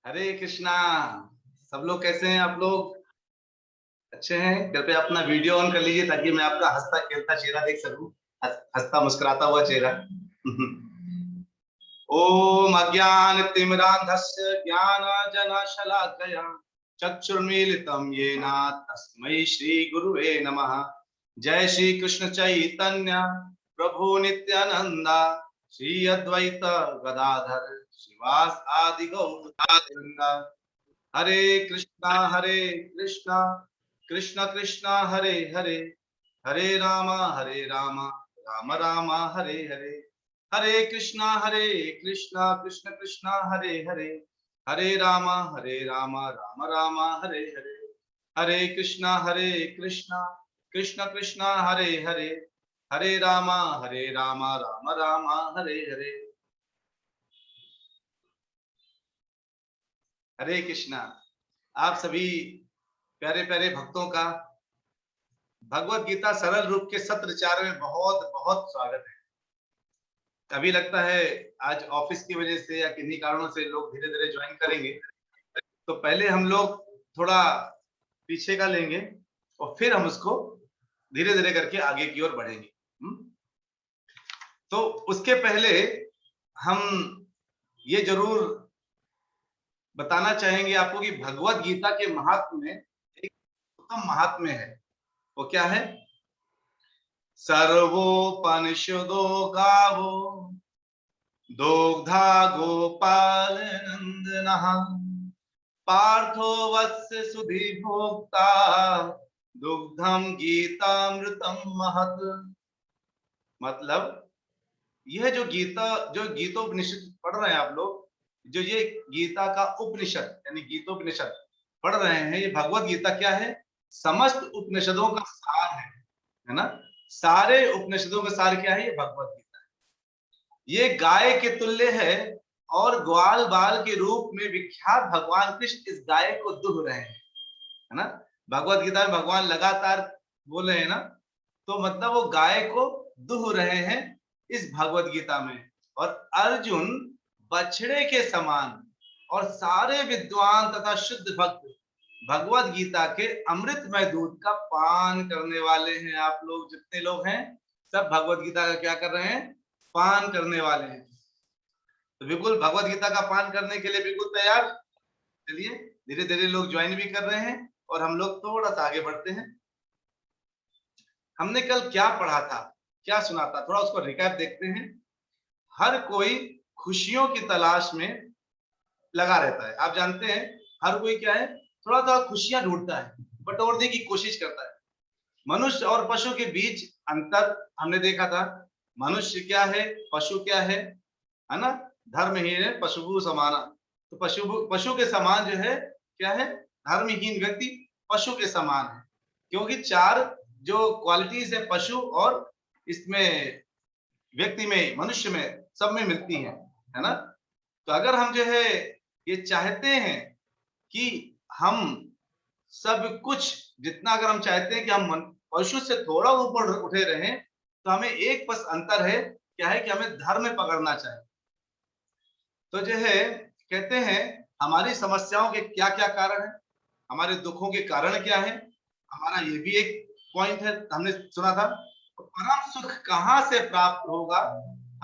हरे कृष्णा। सब लोग कैसे हैं? आप लोग अच्छे हैं? कृपया अपना वीडियो ऑन कर लीजिए ताकि मैं आपका हंसता खेलता चेहरा देख सकूं, हंसता मुस्कुराता हुआ चेहरा। ओम अज्ञानतिमिरान्धस्य ज्ञानांजनशलाकया चक्षुर्मीलितं येन तस्मै श्री गुरुवे नमः। जय श्री कृष्ण चैतन्य प्रभु नित्यानंद श्री अद्वैत गदाधर श्रीवास आदि गौर। हरे कृष्णा कृष्ण कृष्णा हरे हरे, हरे राम राम राम हरे हरे। हरे कृष्णा कृष्ण कृष्णा हरे हरे, हरे राम राम राम हरे हरे। हरे कृष्णा कृष्ण कृष्णा हरे हरे, हरे राम राम राम हरे हरे। हरे कृष्णा। आप सभी प्यारे प्यारे भक्तों का भगवत गीता सरल रूप के सत्र 4 में बहुत बहुत स्वागत है। अभी लगता है आज ऑफिस की वजह से या किन्हीं कारणों से लोग धीरे धीरे ज्वाइन करेंगे, तो पहले हम लोग थोड़ा पीछे का लेंगे और फिर हम उसको धीरे धीरे करके आगे की ओर बढ़ेंगे। तो उसके पहले हम ये जरूर बताना चाहेंगे आपको कि भगवत गीता के महात्म्य में एक उत्तम महात्म्य है। वो क्या है? सर्वोपनिषदो गावो दोग्धा गोपाल नंदनः पार्थो वत्स सुधि भोक्ता दुग्धम गीतामृतम महत्। मतलब यह जो गीतोपनिषद पढ़ रहे हैं आप लोग, जो ये गीता का उपनिषद यानी गीतोपनिषद पढ़ रहे हैं, ये भगवत गीता क्या है? समस्त उपनिषदों का सार है ना। सारे उपनिषदों का सार क्या है? ये भगवत गीता है। ये गाय के तुल्य है और ग्वाल बाल के रूप में विख्यात भगवान कृष्ण इस गाय को दुह रहे हैं, है ना। भगवत गीता में भगवान लगातार बोल रहे हैं ना, तो मतलब वो गाय को दुह रहे हैं इस भगवत गीता में। और अर्जुन बछड़े के समान और सारे विद्वान तथा शुद्ध भक्त भगवत गीता के अमृतमय दूध का पान करने वाले हैं। आप लोग जितने लोग हैं सब भगवत गीता का क्या कर रहे हैं? पान करने वाले हैं। तो बिल्कुल भगवत गीता का पान करने के लिए बिल्कुल तैयार। चलिए धीरे धीरे लोग ज्वाइन भी कर रहे हैं और हम लोग थोड़ा सा आगे बढ़ते हैं। हमने कल क्या पढ़ा था, क्या सुना था, थोड़ा उसको रिकैप देखते हैं। हर कोई खुशियों की तलाश में लगा रहता है। आप जानते हैं हर कोई क्या है? थोड़ा थोड़ा खुशियां ढूंढता है, बटोरने की कोशिश करता है। मनुष्य और पशु के बीच अंतर हमने देखा था। मनुष्य क्या है, पशु क्या है ना। धर्महीन है पशु समाना। तो पशु के समान जो है क्या है? धर्महीन व्यक्ति पशु के समान है, क्योंकि 4 जो क्वालिटीज है पशु और इसमें व्यक्ति में, मनुष्य में, सब में मिलती है ना। तो अगर हम जो है ये चाहते हैं कि हम सब कुछ जितना, अगर हम चाहते हैं कि हम पशु से थोड़ा ऊपर उठे रहें, तो हमें एक बस अंतर है, क्या है कि हमें धर्म पकड़ना चाहिए। तो जो है कहते हैं हमारी समस्याओं के क्या क्या कारण है, हमारे दुखों के कारण क्या है, हमारा ये भी एक पॉइंट है। हमने सुना था परम सुख कहां से प्राप्त होगा,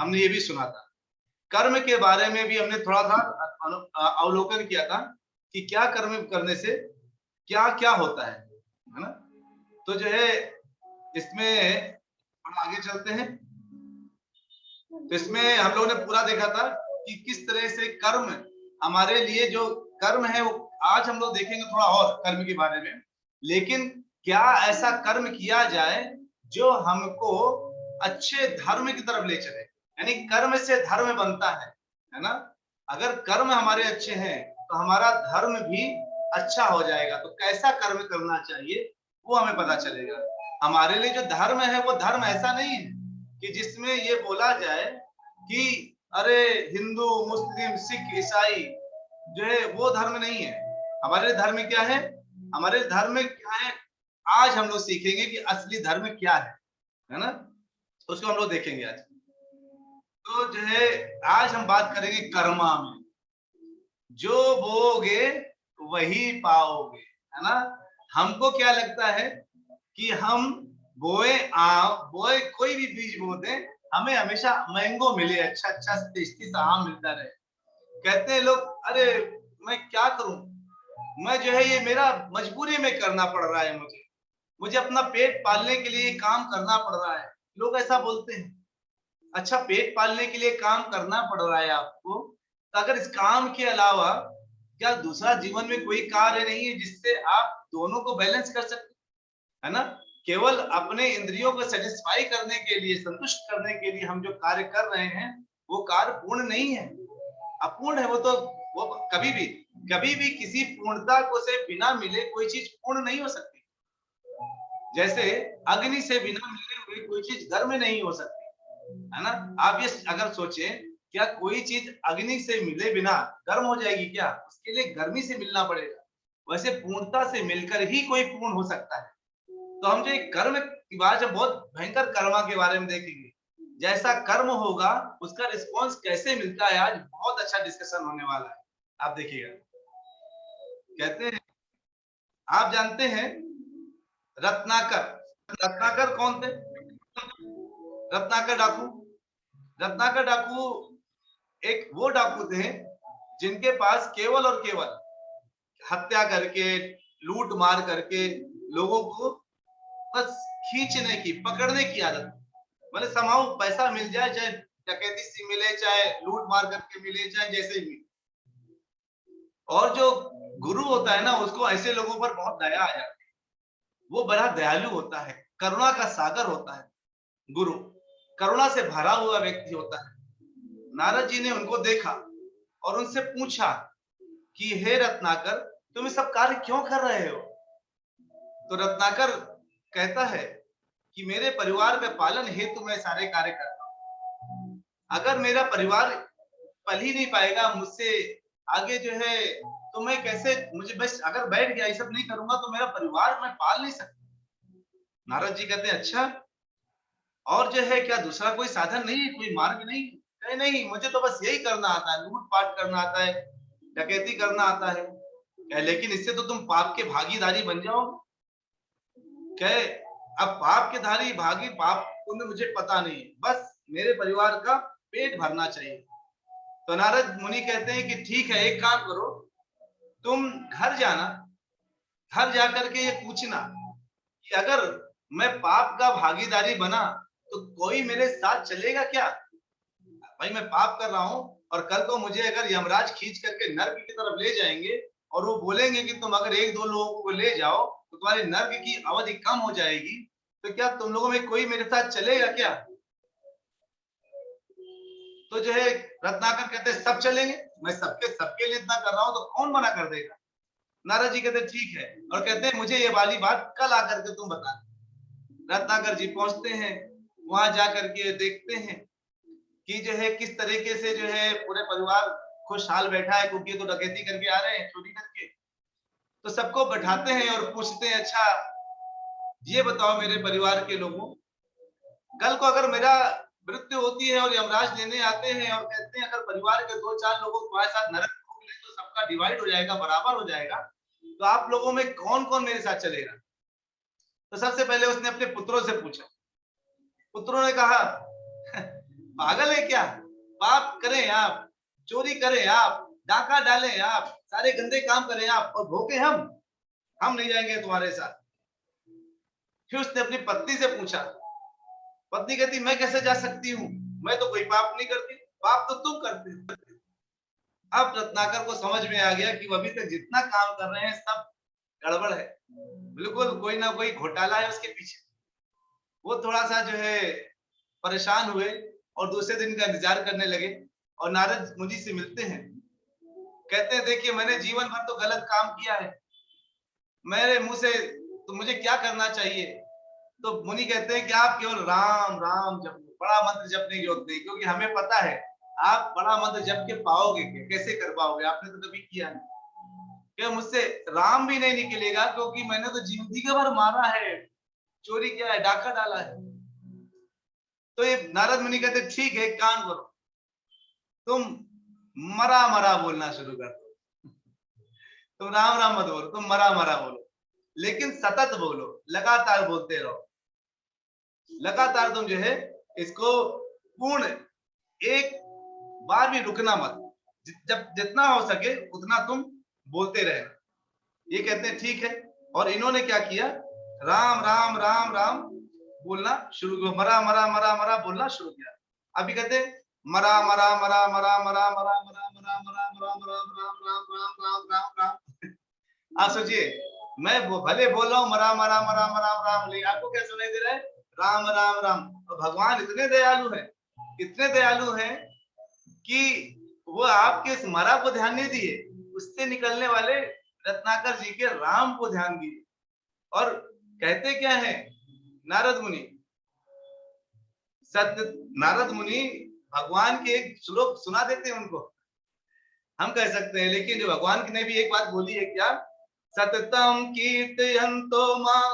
हमने ये भी सुना था। कर्म के बारे में भी हमने थोड़ा सा अवलोकन किया था कि क्या कर्म करने से क्या क्या होता है ना। तो जो है इसमें हम आगे चलते हैं। तो इसमें हम लोगों ने पूरा देखा था कि किस तरह से कर्म हमारे लिए, जो कर्म है वो आज हम लोग देखेंगे थोड़ा और कर्म के बारे में। लेकिन क्या ऐसा कर्म किया जाए जो हमको अच्छे धर्म की तरफ ले चले, यानी कर्म से धर्म बनता है ना। अगर कर्म हमारे अच्छे हैं तो हमारा धर्म भी अच्छा हो जाएगा। तो कैसा कर्म करना चाहिए वो हमें पता चलेगा। हमारे लिए जो धर्म है वो धर्म ऐसा नहीं है कि जिसमें ये बोला जाए कि अरे हिंदू मुस्लिम सिख ईसाई जो है वो धर्म नहीं है। हमारे धर्म क्या है? हमारे धर्म क्या है आज हम लोग सीखेंगे कि असली धर्म क्या है ना। उसको हम लोग देखेंगे आज। तो जो है आज हम बात करेंगे कर्मा में। जो बोगे वही पाओगे, है ना। हमको क्या लगता है कि हम बोए कोई भी बीज बो दें, हमें हमेशा मैंगो मिले, अच्छा अच्छा टेस्टी सा आम मिलता रहे। कहते हैं लोग, अरे मैं क्या करूं, मैं जो है ये मेरा मजबूरी में करना पड़ रहा है, मुझे अपना पेट पालने के लिए काम करना पड़ रहा है। लोग ऐसा बोलते हैं। अच्छा, पेट पालने के लिए काम करना पड़ रहा है आपको, तो अगर इस काम के अलावा क्या दूसरा जीवन में कोई कार्य नहीं है जिससे आप दोनों को बैलेंस कर सकते, है ना। केवल अपने इंद्रियों को सेटिस्फाई करने के लिए, संतुष्ट करने के लिए हम जो कार्य कर रहे हैं, वो कार्य पूर्ण नहीं है, अपूर्ण है। वो कभी भी किसी पूर्णता को से बिना मिले कोई चीज पूर्ण नहीं हो सकती। जैसे अग्नि से बिना मिले हुए कोई चीज गर्म नहीं हो सकती, है ना। आप ये अगर सोचें, क्या कोई चीज अग्नि से मिले बिना गर्म हो जाएगी क्या? उसके लिए गर्मी से मिलना पड़ेगा। वैसे पूर्णता से मिलकर ही कोई पूर्ण हो सकता है। तो हम जो कर्म की बात, जब बहुत भयंकर कर्मा के बारे में देखेंगे, जैसा कर्म होगा उसका रिस्पॉन्स कैसे मिलता है, आज बहुत अच्छा डिस्कशन होने वाला है। आप देखिएगा, कहते हैं, आप जानते हैं रत्नाकर, रत्नाकर कौन थे? रत्नाकर डाकू, रत्नाकर डाकू एक वो डाकू थे जिनके पास केवल और केवल हत्या करके, लूट मार करके लोगों को बस खींचने की, पकड़ने की आदत। मतलब समाओ पैसा मिल जाए, चाहे डकैती से मिले, चाहे लूट मार करके मिले, चाहे जैसे भी। और जो गुरु होता है ना, उसको ऐसे लोगों पर बहुत दया आ जाती है। वो बड़ा दयालु होता है, करुणा का सागर होता है गुरु, करुणा से भरा हुआ व्यक्ति होता है। नारद जी ने उनको देखा और उनसे पूछा कि हे रत्नाकर, तुम ये सब कार्य क्यों कर रहे हो? तो रत्नाकर कहता है कि मेरे परिवार के पालन हेतु मैं सारे कार्य करता हूं। अगर मेरा परिवार पल ही नहीं पाएगा मुझसे आगे जो है, तो मैं कैसे, मुझे बस अगर बैठ गया ये सब नहीं करूंगा तो मेरा परिवार मैं पाल नहीं सकता। नारद जी कहते हैं, अच्छा, और जो है क्या दूसरा कोई साधन नहीं है, कोई मार्ग नहीं? कहे नहीं, मुझे तो बस यही करना आता है, लूट पाट करना आता है, डकैती करना आता है। कहे लेकिन इससे तो तुम पाप के भागीदारी बन जाओगे। कहे अब पाप के धारी भागी, पाप पुण्य मुझे पता नहीं, बस मेरे परिवार का पेट भरना चाहिए। तो नारद मुनि कहते हैं कि ठीक है, एक काम करो, तुम घर जाना, घर जाकर के ये पूछना कि अगर मैं पाप का भागीदारी बना तो कोई मेरे साथ चलेगा क्या? भाई मैं पाप कर रहा हूं और कल को मुझे अगर यमराज खींच करके नर्क की तरफ ले जाएंगे और वो बोलेंगे कि तुम अगर एक दो लोगों को ले जाओ तो तुम्हारे नर्क की अवधि कम हो जाएगी, तो क्या तुम लोगों में कोई मेरे साथ चलेगा क्या? तो जो है रत्नाकर कहते सब चलेंगे, मैं सबके सबके लिए इतना कर रहा हूं तो कौन मना कर देगा। नारद जी कहते ठीक है, और कहते हैं मुझे ये वाली बात कल आकर के तुम बता। रत्नाकर जी पहुंचते हैं, वहां जाकर के देखते हैं कि जो है किस तरीके से जो है पूरे परिवार खुशहाल बैठा है, क्योंकि तो डकैती करके आ रहे हैं, चोरी करके। तो सबको बैठाते हैं और पूछते हैं, अच्छा ये बताओ मेरे परिवार के लोगों, कल को अगर मेरा मृत्यु होती है और यमराज लेने आते हैं और कहते हैं अगर परिवार के दो चार लोगों तुम्हारे साथ नरक में होंगे तो सबका डिवाइड हो जाएगा, बराबर हो जाएगा, तो आप लोगों में कौन कौन मेरे साथ चलेगा? तो सबसे पहले उसने अपने पुत्रों से पूछा। पुत्रों ने कहा, पागल है क्या, पाप करें आप, चोरी करें आप, डाका डालें आप, सारे गंदे काम करें आप, और भोगे हम नहीं जाएंगे तुम्हारे साथ। फिर उसने अपनी पत्नी से पूछा। पत्नी कहती मैं कैसे जा सकती हूँ, मैं तो कोई पाप नहीं करती, पाप तो तुम करते हो। अब रत्नाकर को समझ में आ गया कि वो अभी तक जितना काम कर रहे हैं सब गड़बड़ है, बिल्कुल कोई ना कोई घोटाला है उसके पीछे। वो थोड़ा सा जो है परेशान हुए और दूसरे दिन का इंतजार करने लगे और नारद मुनि से मिलते हैं। कहते हैं देखिए मैंने जीवन भर तो गलत काम किया है, मेरे मुंह से तो मुझे क्या करना चाहिए? तो मुनि कहते हैं कि आप केवल राम राम जप, बड़ा मंत्र जपने की जरूरत नहीं, क्योंकि हमें पता है आप बड़ा मंत्र जप के पाओगे, कैसे कर पाओगे, आपने तो कभी किया नहीं। क्या मुझसे राम भी नहीं निकलेगा, क्योंकि मैंने तो जिंदगी भर मारा है, चोरी किया है, डाका डाला है। तो ये नारद मुनि कहते ठीक है, एक काम करो, तुम मरा मरा बोलना शुरू कर दो। तुम राम राम मत बोलो, तुम मरा मरा बोलो, लेकिन सतत बोलो, लगातार बोलते रहो। लगातार तुम जो है इसको पूर्ण, एक बार भी रुकना मत, जब जितना हो सके उतना तुम बोलते रहे। ये कहते हैं ठीक है। और इन्होंने क्या किया, राम राम राम राम बोलना शुरू किया, मरा मरा मरा मरा बोलना शुरू किया। अभी कहते हैं मरा मरा मरा मरा मरा मरा मरा मरा मरा मरा मरा राम राम राम राम राम राम। आप सोचिए, मैं भले बोल रहा हूँ मरा मरा मरा मरा राम, लेकिन आपको क्या सुनाई दे रहा है, राम राम राम। और भगवान इतने दयालु हैं, इतने दयालु हैं कि वो आपके इस मरा को ध्यान नहीं दिए, उससे निकलने वाले रत्नाकर जी के राम को ध्यान दिए। और कहते क्या है नारद मुनि, सत्य नारद मुनि भगवान के एक श्लोक सुना देते हैं उनको, हम कह सकते हैं, लेकिन जो भगवान ने भी एक बात बोली है क्या, सततम कीर्तयन्तो मां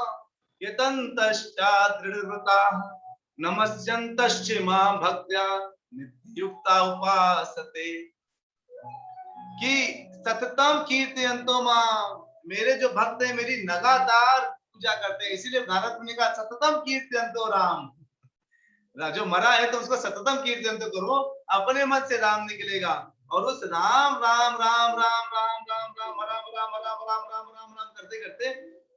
यतन्तश्चा दृढव्रताः नमस्यन्तश्च मां भक्त्या नित्ययुक्ता उपासते। कि सततम कीर्तयन्तो मां, मेरे जो भक्त हैं मेरी लगातार पूजा करते हैं, इसीलिए नारद मुनि का सततम कीर्तयन्तो राम, जो मरा है तो उसको सततम कीर्तन तो करो, अपने मत से राम निकलेगा। और उस राम राम राम राम राम राम राम मरा मरा मरा राम राम राम राम करते करते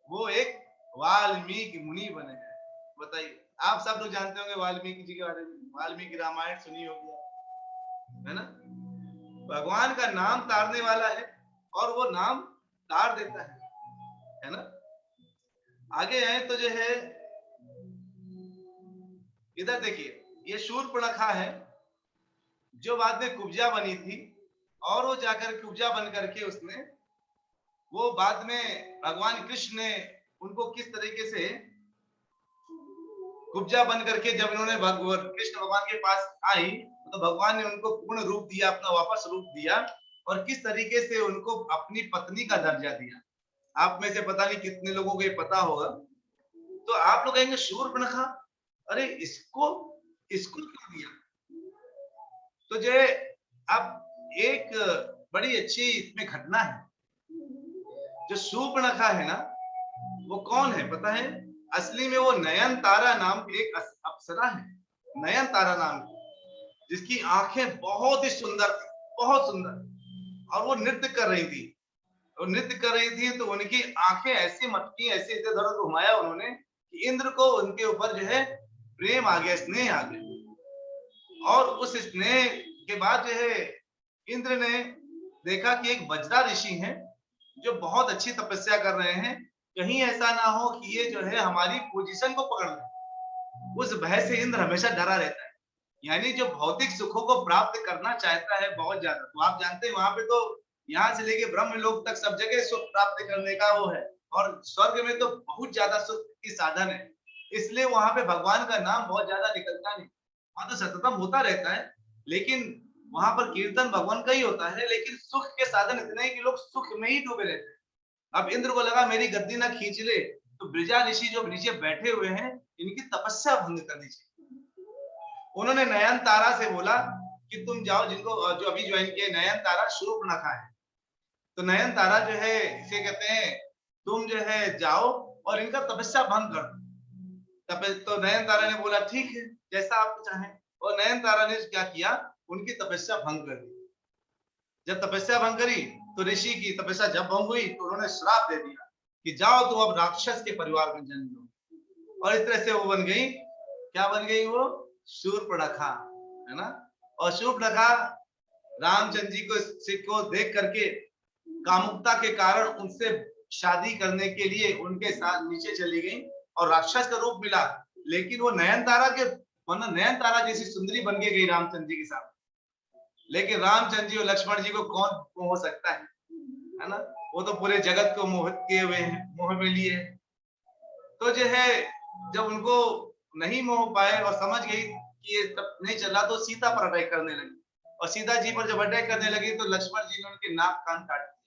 वो एक वाल्मीकि मुनि बने हैं। बताइए, आप सब लोग जानते होंगे वाल्मीकि जी के बारे में, वाल्मीकि रामायण सुनी होगी, है ना। भगवान का नाम तारने वाला है और वो नाम तार देता है ना। आगे आए तो जो है इधर देखिए, ये शूर्पणखा है जो बाद में कुब्जा बनी थी, और वो जाकर कुब्जा बन करके उसने, वो बाद में भगवान कृष्ण ने उनको किस तरीके से कुब्जा बन करके जब इन्होंने कृष्ण भगवान के पास आई तो भगवान ने उनको पूर्ण रूप दिया, अपना वापस रूप दिया, और किस तरीके से उनको अपनी पत्नी का दर्जा दिया। आप में से पता नहीं कितने लोगों को ये पता होगा। तो आप लोग कहेंगे शूर्पणखा, अरे इसको क्यों दिया? तो जो अब एक बड़ी अच्छी इसमें घटना है, जो शूर्पणखा है ना, वो कौन है पता है? असली में वो नयनतारा नाम की एक अप्सरा है, नयनतारा नाम की, जिसकी आंखें बहुत ही सुंदर थी, बहुत सुंदर, और वो नृत्य कर रही थी। वो नृत्य कर रही थी तो उनकी आंखें ऐसी मटकी, ऐसे इधर उधर घुमाया उन्होंने कि इंद्र को उनके ऊपर जो है प्रेम आ गया, स्नेह आ गया। और उस स्नेह के बाद जो है इंद्र ने देखा कि एक वज्रा ऋषि हैं जो बहुत अच्छी तपस्या कर रहे हैं, कहीं ऐसा ना हो कि ये जो है हमारी पोजीशन को पकड़ ले। उस भय से इंद्र हमेशा डरा रहता है, यानी जो भौतिक सुखों को प्राप्त करना चाहता है बहुत ज्यादा, तो आप जानते हैं वहां पे तो यहाँ से लेके ब्रह्म लोक तक सब जगह सुख प्राप्त करने का वो है, और स्वर्ग में तो बहुत ज्यादा सुख की साधन है, इसलिए वहां पे भगवान का नाम बहुत ज्यादा निकलता नहीं। वहां तो सततम होता रहता है, लेकिन वहां पर कीर्तन भगवान का ही होता है, लेकिन सुख के साधन इतने हैं कि लोग सुख में ही डूबे रहते हैं। अब इंद्र को लगा मेरी गद्दी ना खींच ले, तो ब्रिजा ऋषि जो नीचे बैठे हुए हैं इनकी तपस्या भंग करनी चाहिए। उन्होंने नयन तारा से बोला कि तुम जाओ, जिनको जो अभी ज्वाइन किए नयन तारा शूर्पणखा है, तो नयन तारा जो है इसे कहते हैं तुम जो है जाओ और इनका तपस्या भंग कर दो। तो नयन तारा ने बोला ठीक है जैसा आप चाहें, और नयन तारा ने क्या किया, उनकी तपस्या भंग कर दी। जब तपस्या भंग करी तो ऋषि की तपस्या जब भंग हुई तो उन्होंने श्राप दे दिया कि जाओ तुम अब राक्षस के परिवार में जन्म लो। और इस तरह से वो बन गई, क्या बन गई वो, शूर्पणखा, है ना। और शूर्पणखा रामचंद्र जी को देख करके कामुकता के कारण उनसे शादी करने के लिए उनके साथ नीचे चली गई और राक्षस का रूप मिला, लेकिन वो नयनतारा के मतलब नयनतारा जैसी सुंदरी बन के गई रामचंद्र जी के साथ। लेकिन रामचंद्र जी और लक्ष्मण जी को कौन मोह सकता है ना, वो तो पूरे जगत को मोहित किए हुए हैं, मोह में लिए। तो जो है जब उनको नहीं मोह पाए और समझ गई कि ये तब नहीं चला, तो सीता पर अटैक करने लगी, और सीता जी पर जब अटैक करने लगी तो लक्ष्मण जी ने उनके नाक कान काट दिए।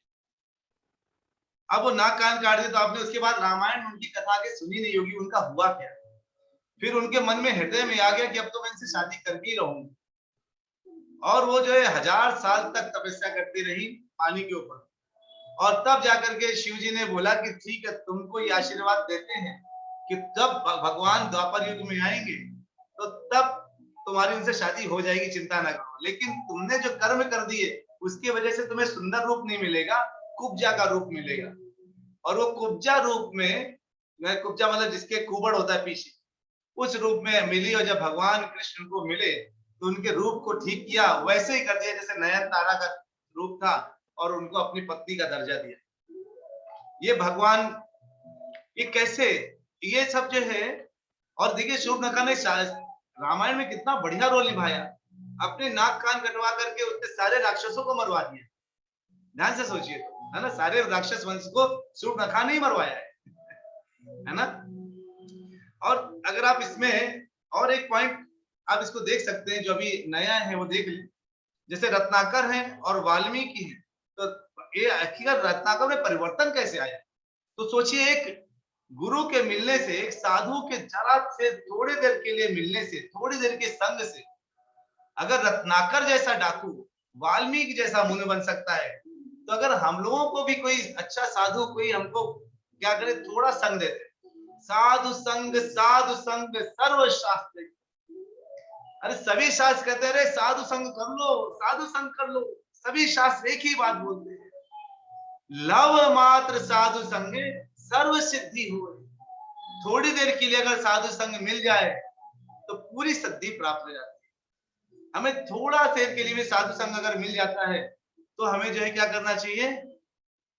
अब वो नाक कान काट दिए तो आपने उसके बाद रामायण उनकी कथा के सुनी नहीं होगी, उनका हुआ क्या। फिर उनके मन में हृदय में आ गया कि अब तो मैं इनसे शादी करके ही रहूंगी, और वो जो है 1000 साल तक तपस्या करती रही पानी के ऊपर, और तब जाकर के शिव जी ने बोला कि ठीक है, तुमको ये आशीर्वाद देते हैं कि जब भगवान द्वापर युग में आएंगे तो तब तुम्हारी उनसे शादी हो जाएगी, चिंता ना करो। लेकिन तुमने जो कर्म कर दिए उसकी वजह से तुम्हें सुंदर रूप नहीं मिलेगा, कुब्जा का रूप मिलेगा। और वो कुब्जा रूप में, कुब्जा मतलब जिसके कुबड़ होता है पीछे, उस रूप में मिली। और जब भगवान कृष्ण को मिले तो उनके रूप को ठीक किया, वैसे ही कर दिया जैसे नयन तारा का रूप था, और उनको अपनी पत्नी का दर्जा दिया। ये भगवान, ये कैसे, ये सब जो है। और देखिए शूर्पणखा ने रामायण में कितना बढ़िया रोल निभाया, अपने नाक कान कटवा करके उसने सारे राक्षसों को मरवा दिया। ध्यान से सोचिए, है ना, सारे राक्षस वंश को शूर्पणखा ने ही मरवाया है ना। और अगर आप इसमें और एक पॉइंट आप इसको देख सकते हैं, जो अभी नया है वो देख लें। जैसे रत्नाकर है और वाल्मीकि है, तो ये हकीकत रत्नाकर में परिवर्तन कैसे आया। तो सोचिए, एक गुरु के मिलने से, एक साधु के जरा से थोड़ी देर के लिए मिलने से, थोड़ी देर के संग से, अगर रत्नाकर जैसा डाकू वाल्मीकि जैसा मुनि बन सकता है, तो अगर हम लोगों को भी कोई अच्छा साधु कोई हमको क्या करे, थोड़ा संग देते। साधु संग सर्व शास्त्र, अरे सभी शास्त्र कहते हैं साधु संग कर लो, साधु संग कर लो। सभी शास्त्र एक ही बात बोलते हैं, लव मात्र साधु संगे सर्व सिद्धि हो। थोड़ी देर के लिए अगर साधु संग मिल जाए तो पूरी सिद्धि प्राप्त हो जाती है। हमें थोड़ा देर के लिए भी साधु संग अगर मिल जाता है तो हमें जो है क्या करना चाहिए,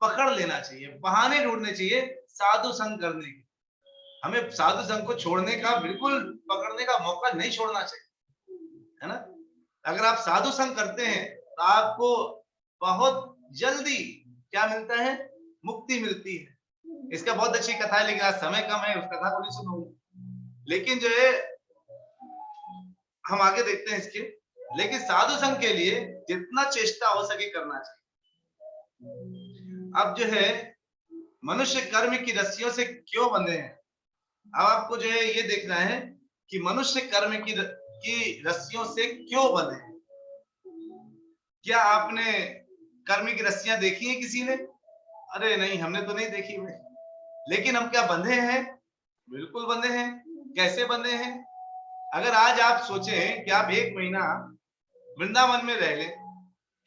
पकड़ लेना चाहिए, बहाने ढूंढने चाहिए साधु संग करने के। हमें साधु संग को छोड़ने का, बिल्कुल पकड़ने का मौका नहीं छोड़ना चाहिए, है ना। अगर आप साधु संग करते हैं तो आपको बहुत जल्दी क्या मिलता है, मुक्ति मिलती है। इसका बहुत अच्छी कथा है, लेकिन आज समय कम है, उस कथा को नहीं सुनूंगा। लेकिन जो है हम आगे देखते हैं इसके। लेकिन साधु संग के लिए जितना चेष्टा हो सके करना चाहिए। अब जो है मनुष्य कर्म की रस्सियों से क्यों बंधे हैं, अब आपको जो है ये देखना है कि मनुष्य कर्म की रस्सियों से क्यों बंधे हैं। क्या आपने कर्म की रस्सियां देखी है किसी ने? अरे नहीं, हमने तो नहीं देखी भाई। लेकिन हम क्या बंधे हैं? बिल्कुल बंधे हैं। कैसे बंधे हैं? अगर आज आप सोचें कि आप 1 महीना वृंदावन में रह लें,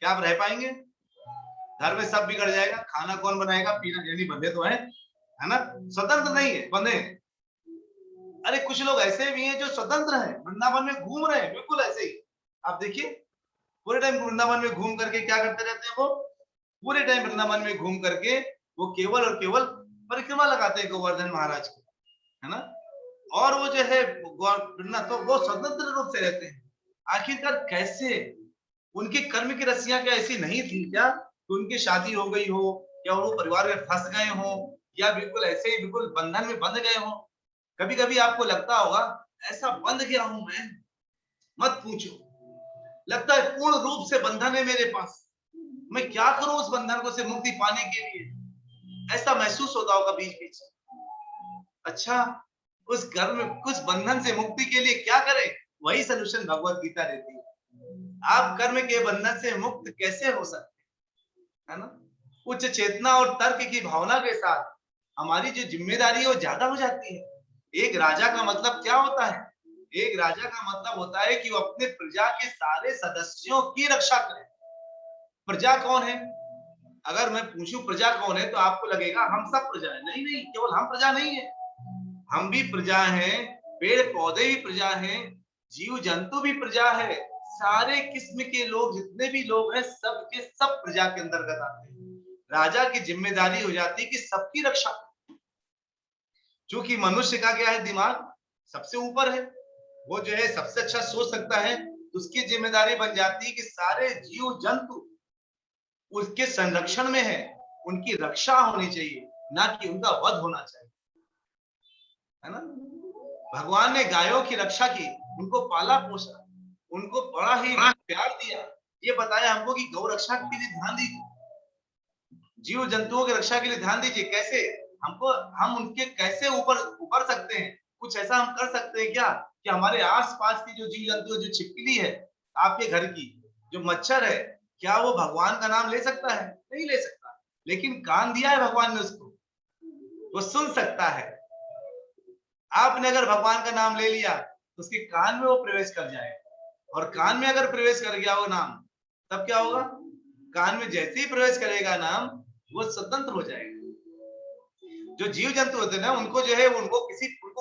क्या आप रह पाएंगे? घर में सब बिगड़ जाएगा, खाना कौन बनाएगा, पीना, यानी बंधे तो है ना, स्वतंत्र नहीं है, बंधे हैं। अरे कुछ लोग ऐसे भी हैं जो स्वतंत्र हैं, वृंदावन में घूम रहे हैं, बिल्कुल ऐसे ही। आप देखिए पूरे टाइम वृंदावन में घूम करके क्या करते रहते हैं, वो पूरे टाइम वृंदावन में घूम करके वो केवल और केवल परिक्रमा लगाते हैं गोवर्धन महाराज की, है ना। और वो जो है तो वो स्वतंत्र रूप से रहते हैं। आखिरकार कैसे? उनकी कर्म की रस्सियां क्या ऐसी नहीं थी क्या कि उनकी शादी हो गई हो, या वो परिवार में फंस गए हो, या बिल्कुल ऐसे ही बिल्कुल बंधन में बंध गए हो। कभी कभी आपको लगता होगा ऐसा बंध गया हूं मैं, मत पूछो। लगता है पूर्ण रूप से बंधन है मेरे पास, मैं क्या करूं उस बंधन को से मुक्ति पाने के लिए, ऐसा महसूस होता होगा बीच बीच। अच्छा, उस कर्म, कुछ बंधन से मुक्ति के लिए क्या करें? वही सलूशन भगवत गीता देती है। आप कर्म के बंधन से मुक्त कैसे हो सकते, है ना। उच्च चेतना और तर्क की भावना के साथ हमारी जो जिम्मेदारी है वो ज्यादा हो जाती है। एक राजा का मतलब क्या होता है? एक राजा का मतलब होता है कि वो अपने प्रजा के सारे सदस्यों की रक्षा करे। प्रजा कौन है? अगर मैं पूछूं प्रजा कौन है तो आपको लगेगा हम सब प्रजा है। नहीं नहीं, केवल हम प्रजा नहीं है, हम भी प्रजा हैं, पेड़ पौधे भी प्रजा हैं, जीव जंतु भी प्रजा है। सारे किस्म के लोग, जितने भी लोग हैं, सब के सब प्रजा के अंतर्गत आते हैं। राजा की जिम्मेदारी हो जाती है कि सबकी रक्षा। क्योंकि मनुष्य का क्या है, दिमाग सबसे ऊपर है, वो जो है सबसे अच्छा सोच सकता है। उसकी जिम्मेदारी बन जाती है कि सारे जीव जंतु उसके संरक्षण में है, उनकी रक्षा होनी चाहिए, ना कि उनका वध होना चाहिए, है ना। भगवान ने गायों की रक्षा की, उनको पाला पोसा, उनको बड़ा ही प्यार दिया, ये बताया हमको कि गौ रक्षा के लिए ध्यान दीजिए, जीव जंतुओं की रक्षा के लिए ध्यान दीजिए। कैसे? हमको, हम उनके कैसे ऊपर उबर सकते हैं? कुछ ऐसा हम कर सकते हैं क्या कि हमारे आसपास की जो जीव जंतु, जो छिपकली है आपके घर की, जो मच्छर है, क्या वो भगवान का नाम ले सकता है? नहीं ले सकता। लेकिन कान दिया है भगवान ने उसको, वो सुन सकता है। आपने अगर भगवान का नाम ले लिया तो उसके कान में वो प्रवेश कर जाएगा, और कान में अगर प्रवेश कर गया वो नाम, तब क्या होगा? कान में जैसे ही प्रवेश करेगा नाम, वो स्वतंत्र हो जाएगा। जो जीव जंतु होते हैं ना, उनको जो है उनको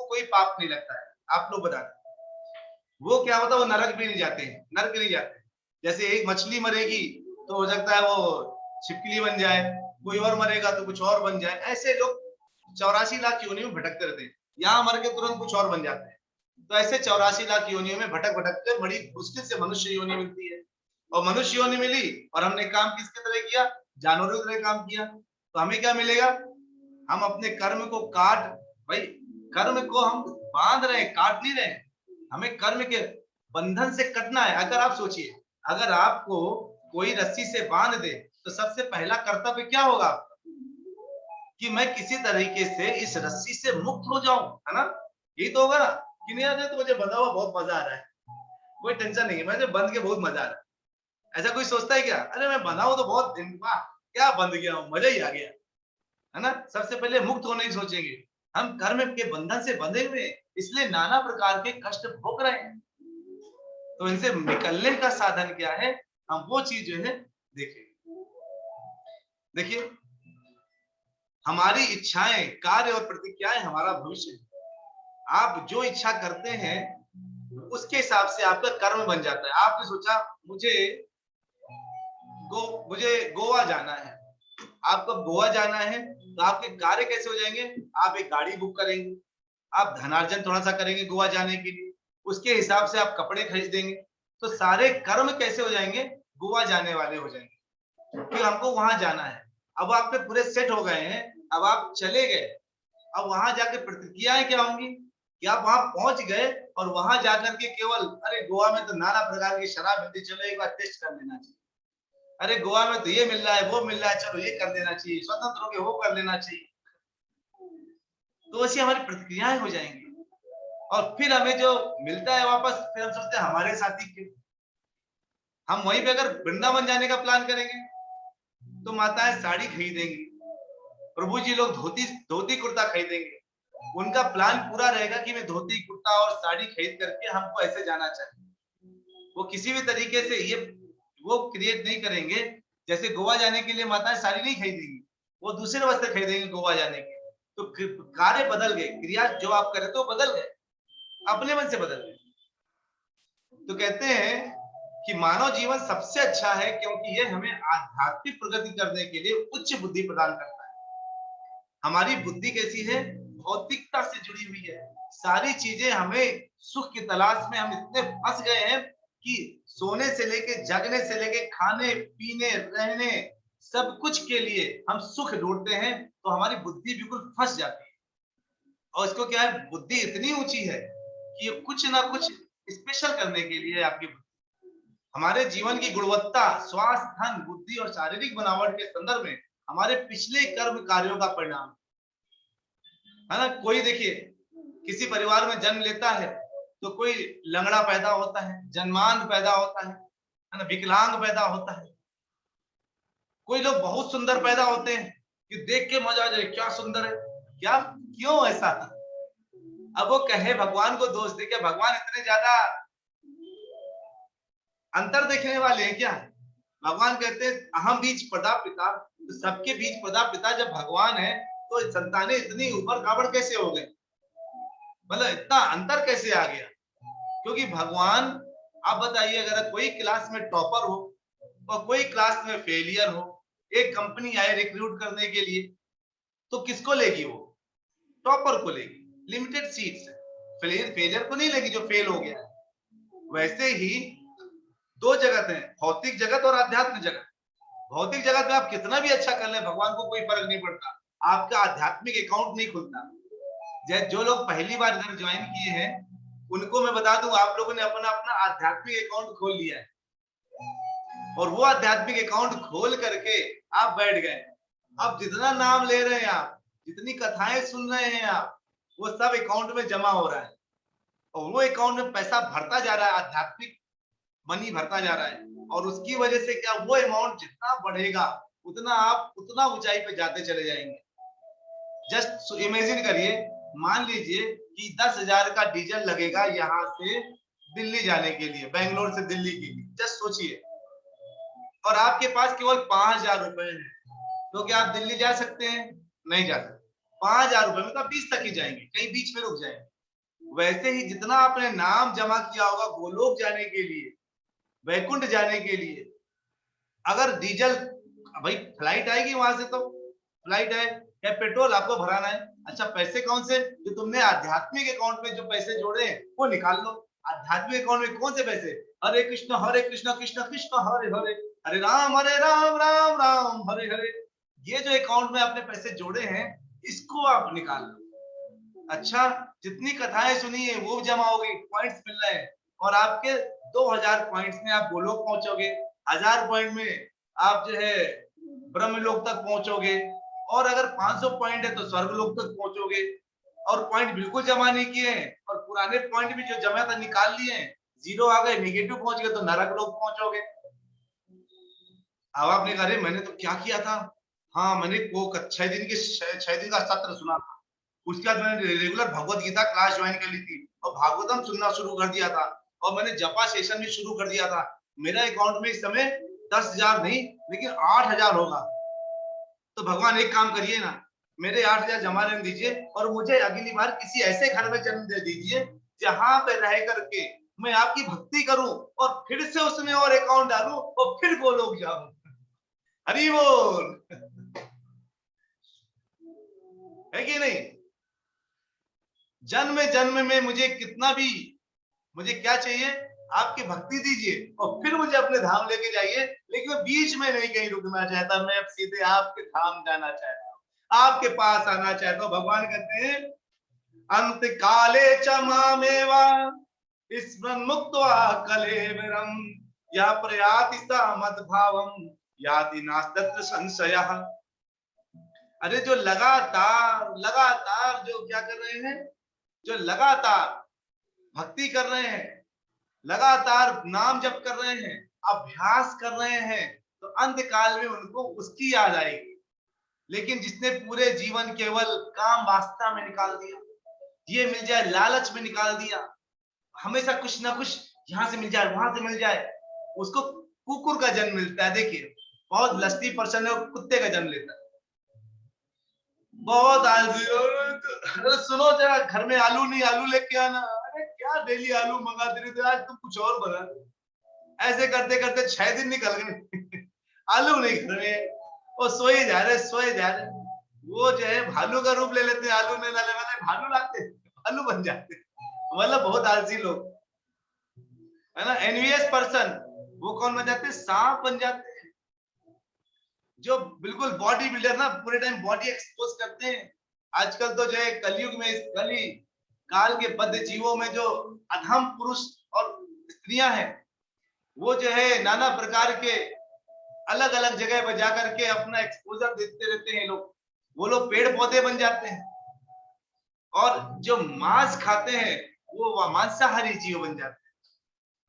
कोई पाप नहीं लगता है। आप लोग बता, वो क्या होता है, वो नरक भी नहीं जाते हैं, नरक नहीं जाते। जैसे एक मछली मरेगी तो हो सकता है वो छिपकली बन जाए, कोई और मरेगा तो कुछ और बन जाए। ऐसे लोग 84 लाख योनियों में भटकते रहते हैं, यहाँ मर के तुरंत कुछ और बन जाते हैं। तो ऐसे 84 लाख योनियों में भटक भटक कर बड़ी मुश्किल से मनुष्य योनि मिलती है, और मनुष्य योनि मिली और हमने काम किसके तरह किया? जानवरों की तरह काम किया, तो हमें क्या मिलेगा? हम अपने कर्म को काट, भाई कर्म को हम बांध रहे हैं, काट नहीं रहे। हमें कर्म के बंधन से कटना है। अगर आप सोचिए, अगर आपको कोई रस्सी से बांध दे तो सबसे पहला कर्तव्य क्या होगा कि मैं किसी तरीके से इस रस्सी से मुक्त हो जाऊं, है ना? यही तो होगा ना कि नहीं? अरे तो मुझे बंधा हुआ बहुत मजा आ रहा है, कोई टेंशन नहीं है, मुझे बंध के बहुत मजा आ रहा है। ऐसा कोई सोचता है क्या? अरे मैं बंधा हूं तो बहुत दिन, वाह क्या बंध गया हूं, मजा ही आ गया, है ना? सबसे पहले मुक्त होने की सोचेंगे। हम कर्म के बंधन से बंधे हुए हैं, इसलिए नाना प्रकार के कष्ट भोग रहे हैं। तो इनसे निकलने का साधन क्या है? हम वो चीज जो है देखें। देखिए, हमारी इच्छाएं, कार्य और प्रतिज्ञाएं हमारा भविष्य है। आप जो इच्छा करते हैं उसके हिसाब से आपका कर्म बन जाता है। आपने सोचा मुझे गोवा जाना है, आपको गोवा जाना है, तो आपके कार्य कैसे हो जाएंगे? आप एक गाड़ी बुक करेंगे, आप धनार्जन थोड़ा सा करेंगे गोवा जाने के लिए, उसके हिसाब से आप कपड़े खरीदेंगे, तो सारे कर्म कैसे हो जाएंगे? गोवा जाने वाले हो जाएंगे। फिर हमको वहां जाना है, अब आप पे पूरे सेट हो गए हैं, अब आप चले गए। अब वहां जाकर प्रतिक्रियाएं क्या होंगी कि आप वहां पहुंच गए और वहां जाकर के केवल, अरे गोवा में तो नाना प्रकार की शराब मिलती, चलो एक बार टेस्ट कर लेना चाहिए। अरे गोवा में तो ये मिल रहा है, वो मिल रहा है, चलो ये कर लेना चाहिए, स्वतंत्र होकर वो कर लेना चाहिए। तो ऐसी हमारी प्रतिक्रियाएं हो जाएंगी, और फिर हमें जो मिलता है वापस, फिर हम सोचते हैं हमारे साथी क्यों। हम वहीं पे अगर वृंदावन जाने का प्लान करेंगे तो माताएं साड़ी खरीदेंगी, प्रभु जी लोग धोती धोती कुर्ता खरीदेंगे। उनका प्लान पूरा रहेगा कि मैं धोती कुर्ता और साड़ी खरीद करके हमको ऐसे जाना चाहिए। वो किसी भी तरीके से ये वो क्रिएट नहीं करेंगे। जैसे गोवा जाने के लिए माताएं साड़ी नहीं खरीदेंगी, वो दूसरे वस्त्र खरीदेंगे गोवा जाने के। तो कार्य बदल गए, क्रिया जो आप करे तो बदल गए, अपने मन से बदल गए। तो कहते हैं कि मानव जीवन सबसे अच्छा है क्योंकि ये हमें आध्यात्मिक प्रगति करने के लिए उच्च बुद्धि प्रदान करता है। हमारी बुद्धि कैसी है? भौतिकता से जुड़ी हुई है। सारी चीजें हमें सुख की तलाश में हम इतने फंस गए हैं कि सोने से लेके जगने से लेके खाने पीने रहने सब कुछ के लिए हम सुख ढूंढते हैं, तो हमारी बुद्धि बिल्कुल फंस जाती है। और इसको क्या है, बुद्धि इतनी ऊंची है कि ये कुछ ना कुछ स्पेशल करने के लिए आपकी हमारे जीवन की गुणवत्ता, स्वास्थ्य, धन, बुद्धि और शारीरिक बनावट के संदर्भ में हमारे पिछले कर्म कार्यों का परिणाम है ना। कोई देखिए, किसी परिवार में जन्म लेता है तो कोई लंगड़ा पैदा होता है, जन्मान पैदा होता है ना, विकलांग पैदा होता है। कोई लोग बहुत सुंदर पैदा होते हैं कि देख के मजा आ जाए, क्या सुंदर है, क्या क्यों ऐसा? अब वो कहे भगवान को दोष दे, क्या भगवान इतने ज्यादा अंतर देखने वाले हैं क्या? भगवान कहते हैं अहम बीज प्रदापिता, तो सबके बीज प्रदापिता जब भगवान है तो संतानें इतनी ऊपर खाबड़ कैसे हो गई? मतलब इतना अंतर कैसे आ गया? क्योंकि भगवान, आप बताइए, अगर कोई क्लास में टॉपर हो और कोई क्लास में फेलियर हो, एक कंपनी आए रिक्रूट करने के लिए, तो किसको लेगी? वो टॉपर को लेगी, लिमिटेड सीट्स। फेलियर को नहीं लेगी जो फेल हो गया। वैसे ही दो जगत है, भौतिक जगत और आध्यात्मिक जगत। भौतिक जगत में आप कितना भी अच्छा कर ले, भगवान को कोई फर्क नहीं पड़ता, आपका आध्यात्मिक अकाउंट नहीं खुलता। जो लोग पहली बार इधर ज्वाइन किए हैं उनको मैं बता दूं, आप लोगों ने अपना अपना आध्यात्मिक अकाउंट खोल लिया है, और वो आध्यात्मिक अकाउंट खोल करके आप बैठ गए। अब जितना नाम ले रहे हैं आप, जितनी कथाएं सुन रहे हैं आप, वो सब अकाउंट में जमा हो रहा है, और वो अकाउंट में पैसा भरता जा रहा है, आध्यात्मिक मनी भरता जा रहा है। और उसकी वजह से क्या, वो अमाउंट जितना बढ़ेगा उतना आप उतना ऊंचाई पे जाते चले जाएंगे। जस्ट इमेजिन करिए, मान लीजिए कि 10,000 का डीजल लगेगा यहाँ से दिल्ली जाने के लिए, बेंगलोर से दिल्ली के लिए, जस्ट सोचिए, और आपके पास केवल 5,000 रुपए हैं, तो क्या आप दिल्ली जा सकते हैं? नहीं जा सकते। 5,000 रुपए में तो आप 20 तक ही जाएंगे, कहीं बीच में रुक जाएंगे। वैसे ही जितना आपने नाम जमा किया होगा गोलोक जाने के लिए, वैकुंठ जाने के लिए, अगर डीजल, भाई फ्लाइट आएगी वहां से, तो फ्लाइट है या पेट्रोल आपको भराना है। अच्छा, पैसे कौन से? जो तुमने आध्यात्मिक अकाउंट में जो पैसे जोड़े हैं वो निकाल लो। आध्यात्मिक अकाउंट में कौन से पैसे? हरे कृष्ण कृष्ण कृष्ण हरे हरे, हरे राम राम राम हरे हरे। ये जो अकाउंट में आपने पैसे जोड़े हैं, इसको आप निकाल लो। अच्छा, जितनी कथाएं सुनी है वो जमा हो गई, पॉइंट्स मिल रहे हैं, और आपके 2,000 पॉइंट्स में आप गोलोक पहुंचोगे, 1,000 पॉइंट में आप जो है ब्रह्मलोक तक पहुंचोगे, और अगर 500 पॉइंट है तो स्वर्गलोक तक पहुंचोगे। और पॉइंट बिल्कुल जमा नहीं किए हैं, और पुराने पॉइंट भी जो जमा था निकाल लिए हैं, जीरो आ गए, नेगेटिव पहुंच गए, तो नरक लोक पहुंचोगे। अब आपने कहा, अरे मैंने तो क्या किया था? हाँ, मैंने वो 6 दिन का सत्र सुना था, उसके बाद मैंने regular Bhagavad Gita class join कर ली थी, और भागवतम सुनना शुरू कर दिया था, और मैंने जपा सेशन भी शुरू कर दिया था। मेरा अकाउंट में इस समय 10,000 नहीं, लेकिन 8,000 होगा। तो भगवान एक काम करिए ना, मेरे 8,000 जमा रहने दीजिए, और मुझे अगली बार किसी ऐसे घर में जन्म दे दीजिए जहां पे रह करके मैं आपकी भक्ति करूं, और फिर से उसमें और अकाउंट डालूं, और फिर गोलोक जाऊं। हरि बोल। है कि नहीं? जन्म जन्म में मुझे कितना भी, मुझे क्या चाहिए? आपकी भक्ति दीजिए, और फिर मुझे अपने धाम लेके जाइए, लेकिन मैं बीच में नहीं कहीं रुकना चाहता, मैं अब सीधे आपके धाम जाना चाहता हूँ, आपके पास आना चाहता हूँ। भगवान कहते हैं, अंत काले च मामेवा स्मरन् मुक्त्वा कलेवरम, या प्रयाति सा मद्भावम याति नास्तत्र संशयः। अरे जो लगातार लगातार जो क्या कर रहे हैं, जो लगातार भक्ति कर रहे हैं, लगातार नाम जप कर रहे हैं, अभ्यास कर रहे हैं, तो अंत काल में उनको उसकी याद आएगी। लेकिन जिसने पूरे जीवन केवल काम वास्ता में निकाल दिया, ये मिल जाए लालच में निकाल दिया, हमेशा कुछ ना कुछ यहाँ से मिल जाए, वहां से मिल जाए, उसको कुकुर का जन्म मिलता है। देखिए, बहुत लस्टी पर्सन है, कुत्ते का जन्म लेता है। बहुत आलसी, अरे सुनो जरा, घर में आलू नहीं, आलू लेके आना। अरे क्या डेली आलू मंगा दे रहे थे, आज तुम कुछ और बना दो। ऐसे करते करते 6 दिन निकल गए। आलू नहीं घर में, वो सोए जा रहे, सोए जा रहे। वो जो है भालू का रूप ले लेते, आलू नहीं लाने वाले भालू लाते, भालू बन जाते। मतलब बहुत आलसी लोग, है ना। एनवीएस पर्सन, वो कौन बन जाते? सांप बन जाते हैं। जो बिल्कुल बॉडी बिल्डर ना, पूरे टाइम बॉडी एक्सपोज करते हैं। आजकल तो जो है कलयुग में, इस कली काल के बद्ध जीवों में जो अधम पुरुष और स्त्रियां हैं, वो जो है नाना प्रकार के अलग अलग जगह पर जाकर के अपना एक्सपोजर देते रहते हैं लोग। वो लोग पेड़ पौधे बन जाते हैं, और जो मांस खाते हैं वो मांसाहारी जीव बन जाते हैं।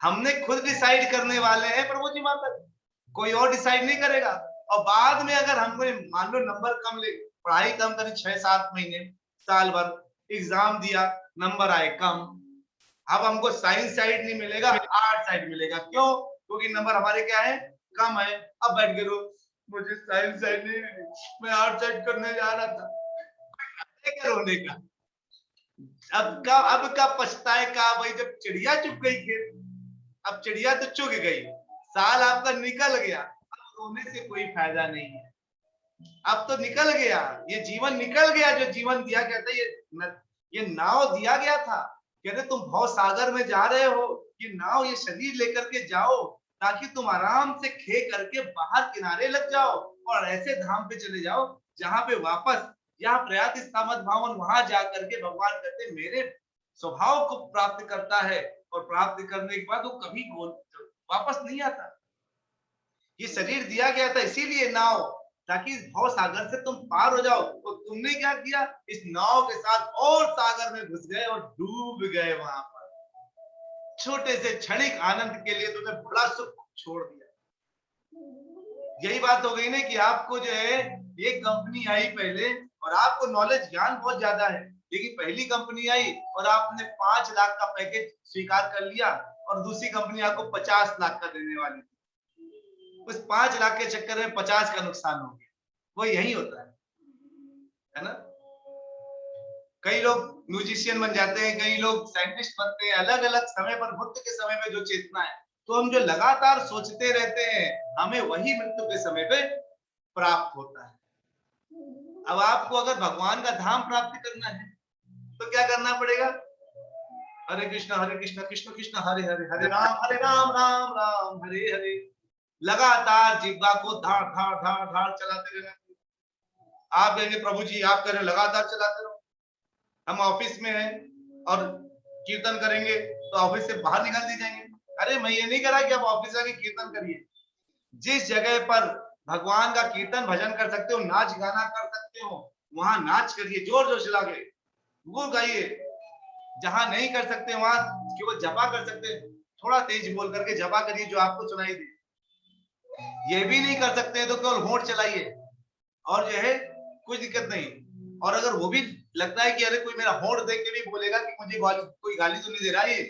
हमने खुद डिसाइड करने वाले हैं, प्रभु जी माता, कोई और डिसाइड नहीं करेगा। और बाद में अगर हमको मान लो नंबर कम ले, पढ़ाई कम करी 6-7 महीने, साल भर एग्जाम दिया, नंबर आए कम, अब हमको साइंस साइड नहीं मिलेगा, आर्ट साइड मिलेगा। क्यों? क्योंकि नंबर हमारे क्या है? कम है। अब बैठ के रो, मुझे साइंस साइड नहीं मिली, मैं आर्ट साइड करने जा रहा था। क्या रोने का? अब का पछताए का भाई, जब चिड़िया चुप गई खेत। अब चिड़िया तो चुग गई, साल आपका निकल गया, अब रोने से कोई फायदा नहीं है। अब तो निकल गया, ये जीवन निकल गया, जो जीवन दिया गया था, ये नाव दिया गया था। कहते तुम भव सागर में जा रहे हो, ये नाव, ये शरीर लेकर के जाओ, ताकि तुम आराम से खे करके बाहर किनारे लग जाओ, और ऐसे धाम पे चले जाओ जहां पे वापस, यहाँ प्रयाति सामत भावन, वहां जाकर के भगवान कहते मेरे स्वभाव को प्राप्त करता है, और प्राप्त करने के बाद वो कभी वापस नहीं आता। ये शरीर दिया गया था इसीलिए नाव, ताकि इस भव सागर से तुम पार हो जाओ। तो तुमने क्या किया? इस नाव के साथ और सागर में घुस गए और डूब गए। वहां पर छोटे से क्षणिक आनंद के लिए तुमने बड़ा सुख छोड़ दिया। यही बात हो गई ना कि आपको जो है एक कंपनी आई पहले और आपको नॉलेज ज्ञान बहुत ज्यादा है, लेकिन पहली कंपनी आई और आपने 5 लाख का पैकेज स्वीकार कर लिया और दूसरी कंपनी आपको 50 लाख का देने वाली थी। उस 5 लाख के चक्कर में 50 का नुकसान हो गया। वो यही होता है ना। कई लोग म्यूजिशियन बन जाते हैं, कई लोग साइंटिस्ट बनते हैं, अलग अलग समय पर बुद्ध के समय में जो चेतना है, तो हम जो लगातार सोचते रहते हैं हमें वही मृत्यु के समय पे प्राप्त होता है। अब आपको अगर भगवान का धाम प्राप्त करना है तो क्या करना पड़ेगा? हरे कृष्ण कृष्ण कृष्ण हरे हरे, हरे राम राम राम हरे हरे। लगातार जिह्वा को धार धार धार धार चलाते रहना। आप कहेंगे प्रभु जी आप कह रहे लगातार चलाते रहो, हम ऑफिस में हैं और कीर्तन करेंगे तो ऑफिस से बाहर निकाल दिए जाएंगे। अरे मैं ये नहीं कह रहा कि आप ऑफिस जाके कीर्तन करिए, जिस जगह पर भगवान का कीर्तन भजन कर सकते हो, नाच गाना कर सकते हो, वहां नाच करिए, जोर जोर चला के वो गाइए। जहां नहीं कर सकते वहां केवल जपा कर सकते, थोड़ा तेज बोल करके जपा करिए जो आपको सुनाई दे। ये भी नहीं कर सकते तो केवल होंठ चलाइए और जो है कुछ दिक्कत नहीं। और अगर वो भी लगता है कि अरे कोई मेरा होंठ देख के भी बोलेगा कि मुझे कोई गाली तो नहीं दे रहा है,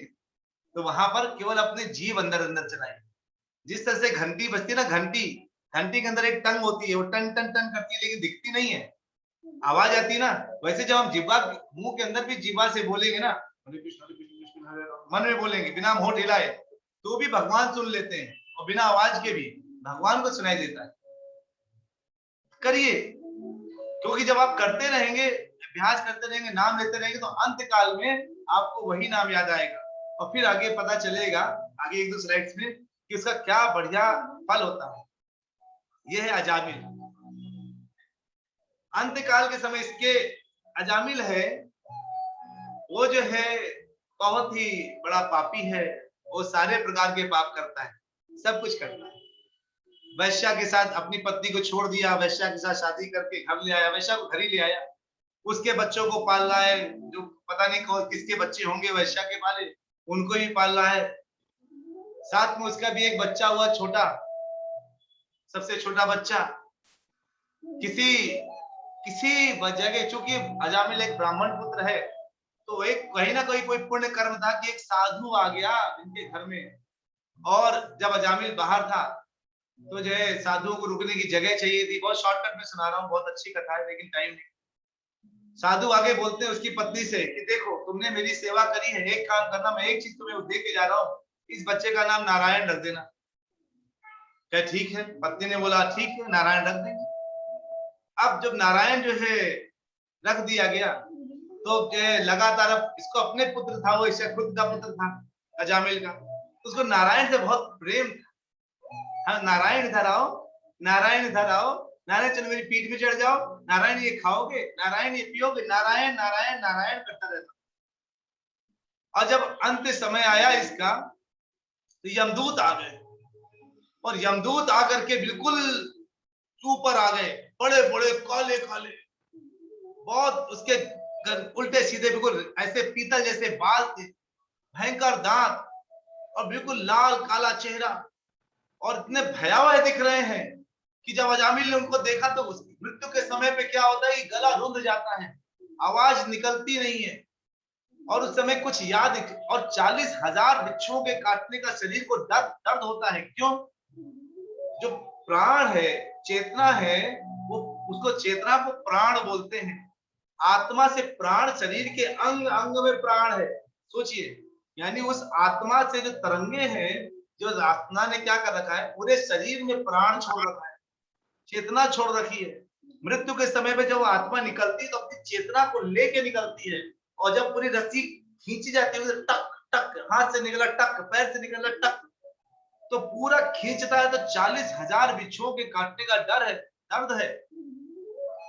तो वहां पर केवल अपने जीव अंदर अंदर चलाइए। जिस तरह से घंटी बजती है ना, घंटी घंटी के अंदर एक टंग होती है, वो टन टन टन करती है लेकिन दिखती नहीं है, आवाज आती है ना। वैसे जब हम जिह्वा मुंह के अंदर भी जिह्वा से बोलेंगे ना हरे कृष्ण कृष्ण हरे राम, मन में बोलेंगे बिना होंठ हिलाए, तो भी भगवान सुन लेते हैं और बिना आवाज के भी भगवान को सुनाई देता है। करिए, क्योंकि जब आप करते रहेंगे, अभ्यास करते रहेंगे, नाम लेते रहेंगे तो अंत काल में आपको वही नाम याद आएगा और फिर आगे पता चलेगा आगे एक दो स्लाइड्स में कि उसका क्या बढ़िया फल होता है। यह है अजामिल। अंत काल के समय इसके अजामिल है, वो जो है बहुत ही बड़ा पापी है, वो सारे प्रकार के पाप करता है, सब कुछ करता है। वैश्या के साथ अपनी पत्नी को छोड़ दिया, वैश्या के साथ शादी करके घर ले आया, वैश्या को घर ही ले आया, उसके बच्चों को पाल रहा है, जो पता नहीं किसके बच्चे होंगे वैश्या के पाले, उनको भी पाल रहा है। साथ में उसका भी एक बच्चा हुआ छोटा, सबसे छोटा बच्चा। किसी किसी जगह, चूंकि अजामिल एक ब्राह्मण पुत्र है, तो एक कहीं ना कहीं कोई पुण्य कर्म था कि एक साधु आ गया इनके घर में, और जब अजामिल बाहर था तो जो है साधुओं को रुकने की जगह चाहिए थी। बहुत शॉर्टकट में सुना रहा हूँ, बहुत अच्छी कथा है लेकिन टाइम नहीं। साधु आगे बोलते हैं उसकी पत्नी से कि देखो तुमने मेरी सेवा करी है, एक काम करना, मैं एक चीज तुम्हें दे के जा रहा हूँ, इस बच्चे का नाम नारायण रख देना। क्या ठीक है? पत्नी ने बोला ठीक है नारायण रख देंगे। अब जब नारायण जो है रख दिया गया तो लगातार, अब इसको अपने पुत्र था, वो इससे खुद का पुत्र था अजामिल का, उसको नारायण से बहुत प्रेम था। हाँ नारायण इधर आओ, नारायण इधर आओ, नारायण चलो मेरी पीठ में चढ़ जाओ, नारायण ये खाओगे, नारायण ये पियोगे, नारायण नारायण नारायण करता रहता। और जब अंत समय आया इसका तो यमदूत आ गए, और यमदूत आकर के बिल्कुल ऊपर आ गए, बड़े बड़े काले काले, बहुत उसके उल्टे सीधे बिल्कुल ऐसे पीतल जैसे बाल थे, भयंकर दांत और बिल्कुल लाल काला चेहरा, और इतने भयावह दिख रहे हैं कि जब अजामिल ने उनको देखा तो उसकी मृत्यु के समय पे क्या होता है कि गला रुंध जाता है, आवाज निकलती नहीं है, और उस समय कुछ याद, और 40,000 बिच्छुओं के काटने का शरीर को दर्द दर्द होता है। क्यों? जो प्राण है, चेतना है, वो उसको चेतना को प्राण बोलते हैं। आत्मा से प्राण, शरीर के अंग अंग में प्राण है, सोचिए। यानी उस आत्मा से जो तरंगे हैं, जो आत्मा ने क्या कर रखा है, पूरे शरीर में प्राण छोड़ रखा है, चेतना छोड़ रखी है। मृत्यु के समय पे जब आत्मा निकलती है तो अपनी चेतना को लेके निकलती है, और जब पूरी रस्सी खींची जाती है तो टक टक, हाथ से निकला टक, पैर से निकला टक, तो पूरा खींचता है तो 40,000 बिच्छुओं के काटने का डर है, दर्द है,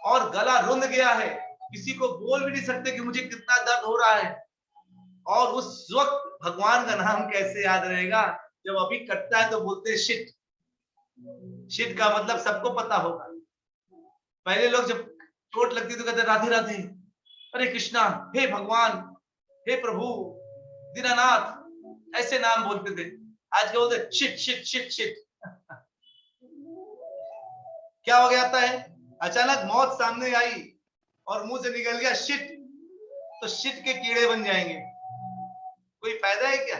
और गला रुंध गया है, किसी को बोल भी नहीं सकते कि मुझे कितना दर्द हो रहा है। और उस वक्त भगवान का नाम कैसे याद रहेगा? जब अभी कटता है तो बोलते हैं शिट। शिट का मतलब सबको पता होगा। पहले लोग जब चोट लगती तो कहते राधे राधे, अरे कृष्णा, हे भगवान, हे प्रभु दीनानाथ, ऐसे नाम बोलते थे। आज के बोलते शिट शिट शिट शिट। क्या हो जाता है, अचानक मौत सामने आई और मुंह से निकल गया शिट, तो शिट के कीड़े बन जाएंगे, कोई फायदा है क्या?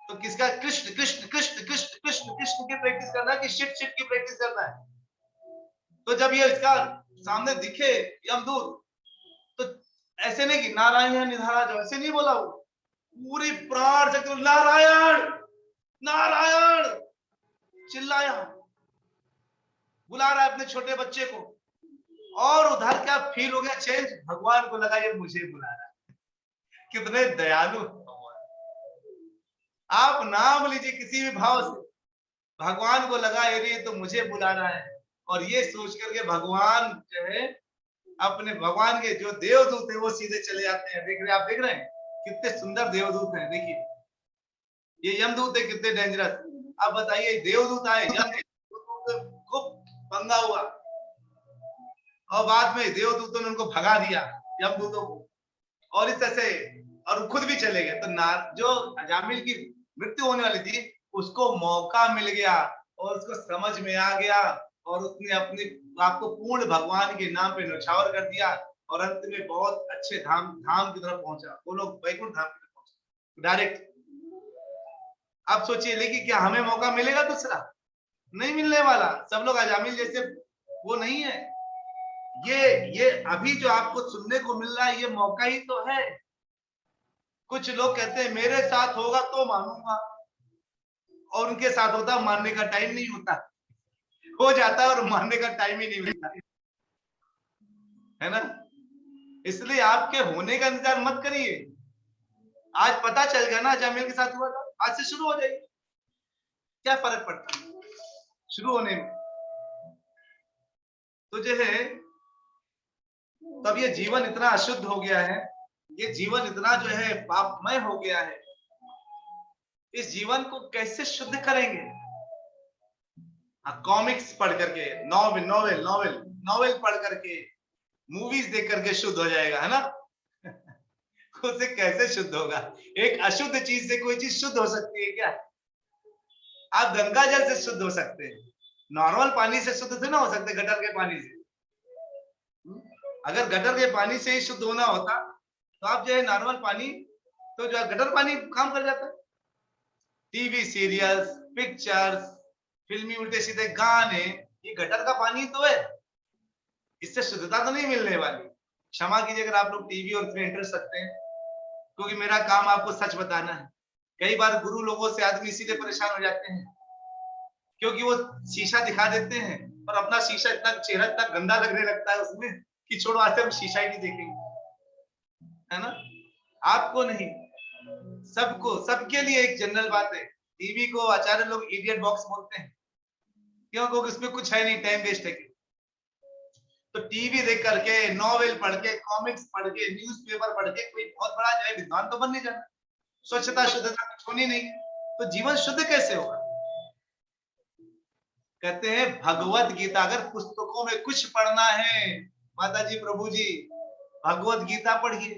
तो किसका, कृष्ण कृष्ण कृष्ण कृष्ण कृष्ण कृष्ण की प्रैक्टिस करना है कि शिट शिट की प्रैक्टिस करना है? तो जब ये इसका सामने दिखे यमदूत, तो ऐसे नहीं कि नारायण निधारा जाओ, ऐसे नहीं बोला, वो पूरी प्राण से नारायण नारायण चिल्लाया, बुला रहा है अपने छोटे बच्चे को, और उधर क्या फील हो गया चेंज, भगवान को लगा ये मुझे बुला रहा है। कितने दयालु भगवान। आप नाम लीजिए किसी भी भाव से, भगवान को लगा ये तो मुझे बुला रहा है, और ये सोच करके भगवान जो है अपने, भगवान के जो देवदूत है वो सीधे चले जाते हैं। देख रहे, आप देख रहे हैं कितने सुंदर देवदूत हैं, देखिए ये यमदूत है कितने डेंजरस। अब बताइए देवदूत आए, यमदूत खूब पंगा हुआ, और बाद में देवदूतों ने उनको भगा दिया यमदूतों को, और इस तरह से और खुद भी चले गए। तो जो अजामिल की मृत्यु होने वाली थी उसको मौका मिल गया, और उसको समझ में आ गया, और उसने अपने आपको पूर्ण भगवान के नाम पे न्यौछावर कर दिया, और अंत में बहुत अच्छे धाम धाम की तरफ पहुंचा, वो लोग वैकुंठ धाम की तरफ पहुंचे डायरेक्ट। आप सोचिए, लेकिन क्या हमें मौका मिलेगा दूसरा? नहीं मिलने वाला। सब लोग अजामिल जैसे वो नहीं है। ये अभी जो आपको सुनने को मिल रहा है ये मौका ही तो है। कुछ लोग कहते हैं मेरे साथ होगा तो मानूंगा, और उनके साथ होता मानने का टाइम नहीं होता, हो जाता है और मानने का टाइम ही नहीं मिलता, है ना? इसलिए आपके होने का इंतजार मत करिए। आज पता चल गया ना अजामिल के साथ हुआ था, आज से शुरू हो जाएगी, क्या फर्क पड़ता है शुरू होने में? तो जो है तब ये जीवन इतना अशुद्ध हो गया है, ये जीवन इतना जो है पापमय हो गया है, इस जीवन को कैसे शुद्ध करेंगे? कॉमिक्स पढ़ करके, नॉवेल नॉवेल नॉवेल नॉवेल पढ़ करके, मूवीज देख करके शुद्ध हो जाएगा, है ना? उससे कैसे शुद्ध होगा? एक अशुद्ध चीज से कोई चीज शुद्ध हो सकती है क्या? आप गंगा जल से शुद्ध हो सकते हैं, नॉर्मल पानी से शुद्ध तो ना हो सकते, गटर के पानी से। अगर गटर के पानी से ही शुद्ध होना होता तो आप जो है नॉर्मल पानी, तो जो गटर पानी काम कर जाता है। टीवी सीरियल्स, पिक्चर्स, फिल्मी उल्टे सीधे गाने, ये गटर का पानी तो है, इससे शुद्धता तो नहीं मिलने वाली। क्षमा कीजिए अगर आप लोग टीवी और इसमें इंटरेस्ट रखते हैं, क्योंकि मेरा काम आपको सच बताना है। कई बार गुरु लोगों से आदमी इसीलिए परेशान हो जाते हैं क्योंकि वो शीशा दिखा देते हैं और अपना शीशा इतना, चेहरा इतना गंदा लगने लगता है उसमें कि छोड़ो, आज से हम शीशा ही नहीं देखेंगे, है ना? आपको नहीं, सबको, सबके लिए एक जनरल बात है। टीवी को आचार्य लोग इडियट बॉक्स बोलते हैं, क्यों? क्योंकि उसमें कुछ है नहीं, टाइम वेस्ट है। तो टीवी देख करके, नॉवेल पढ़ के, कॉमिक्स पढ़ के, न्यूज़पेपर पढ़ के कोई बहुत बड़ा जो है विद्वान तो बन नहीं जाता। स्वच्छता शुद्धता कुछ होनी नहीं, तो जीवन शुद्ध कैसे होगा? कहते हैं भगवत गीता, अगर पुस्तकों में कुछ पढ़ना है माता जी, प्रभु जी, भगवत गीता पढ़िए।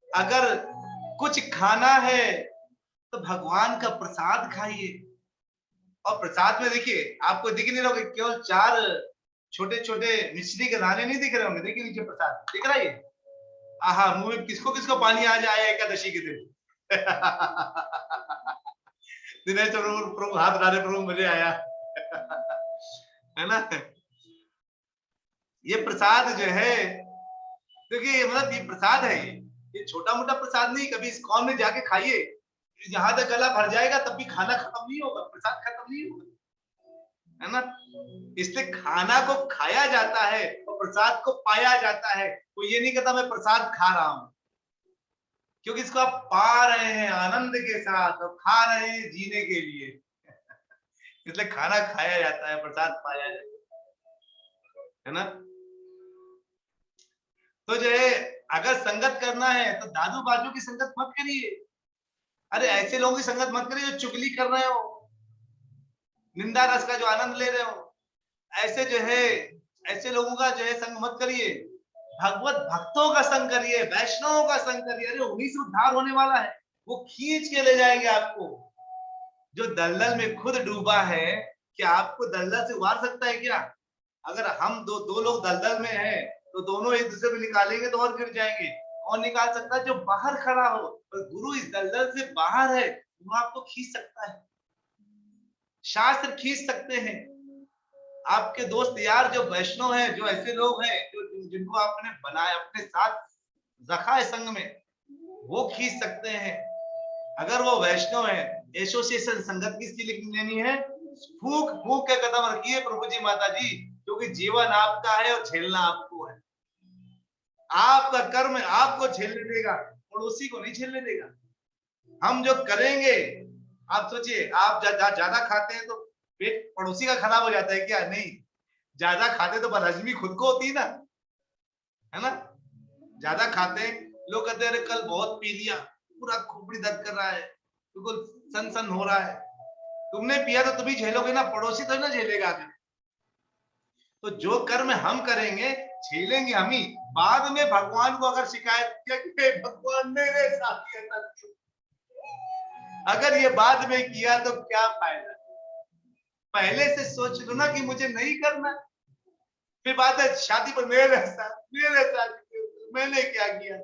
अगर कुछ खाना है तो भगवान का प्रसाद खाइए। और प्रसाद में देखिए, आपको दिख नहीं रहोगे, केवल 4 छोटे छोटे मिश्री के दाने नहीं दिख रहे होंगे। देखिए नीचे प्रसाद दिख रहा है। आहा, मुंह में किसको किसको पानी आ जाए एकादशी के दिन। दिनेश प्रभु प्रभु हाथ डाले, प्रभु मजे आया। है ना? ये प्रसाद जो है, देखिए मतलब ये प्रसाद है, ये छोटा मोटा प्रसाद नहीं। कभी इस कौन में जाके खाइए, जहां तक गला भर जाएगा तब भी खाना खत्म नहीं होगा, प्रसाद खत्म नहीं होगा, है ना? इसलिए खाना को खाया जाता है और प्रसाद को पाया जाता है। वो ये नहीं कहता मैं प्रसाद खा रहा हूं, क्योंकि इसको आप पा रहे हैं आनंद के साथ और खा रहे हैं जीने के लिए। इसलिए खाना खाया जाता है, प्रसाद पाया जाता है ना? तो जो है अगर संगत करना है तो दादू बाजू की संगत मत करिए। अरे ऐसे लोगों की संगत मत करिए जो चुगली कर रहे हो, निंदा रस का जो आनंद ले रहे हो। ऐसे जो है, ऐसे लोगों का जो है संग मत करिए। भगवत भक्तों का संग करिए, वैष्णवों का संग करिए। अरे उन्हीं से उद्धार होने वाला है, वो खींच के ले जाएंगे आपको। जो दलदल में खुद डूबा है, क्या आपको दलदल से उबार सकता है क्या? अगर हम दो लोग दलदल में हैं तो दोनों एक दूसरे को निकालेंगे तो और गिर जाएंगे। कौन निकाल सकता है? जो बाहर खड़ा हो। और गुरु इस दलदल से बाहर है, वो आपको खींच सकता है। शास्त्र खींच सकते हैं। आपके दोस्त यार जो वैष्णव हैं, जो ऐसे लोग हैं जो जिनको आपने बनाया, अपने साथ रखा है संग में, वो खींच सकते हैं। अगर वो वैष्णव है, एसोसिएशन संगत किसकी लेनी है? फूक फूक के कदम रखिए प्रभु जी माता जी, क्योंकि जीवन आपका है और झेलना आपको है। आपका कर्म आपको झेलने देगा, पड़ोसी को नहीं झेलने देगा। हम जो करेंगे, आप सोचिए, आप ज्यादा खाते हैं तो पेट पड़ोसी का खराब हो जाता है क्या? नहीं। ज्यादा खाते तो बदहजमी खुद को होती है ना, है ना? ज्यादा खाते हैं, लोग कहते हैं अरे कल बहुत पी लिया, पूरा खोपड़ी दर्द कर रहा है, बिल्कुल सन सन हो रहा है। तुमने पिया तो तुम ही झेलोगे ना, पड़ोसी तो ना झेलेगा आगे। तो जो कर्म हम करेंगे झेलेंगे हम ही। बाद में भगवान को अगर शिकायत किया कि भगवान मेरे साथ ऐसा क्यों, अगर ये बाद में किया तो क्या फायदा? पहले से सोच लो ना कि मुझे नहीं करना। फिर बात है शादी पर मेरे साथ मैंने क्या किया?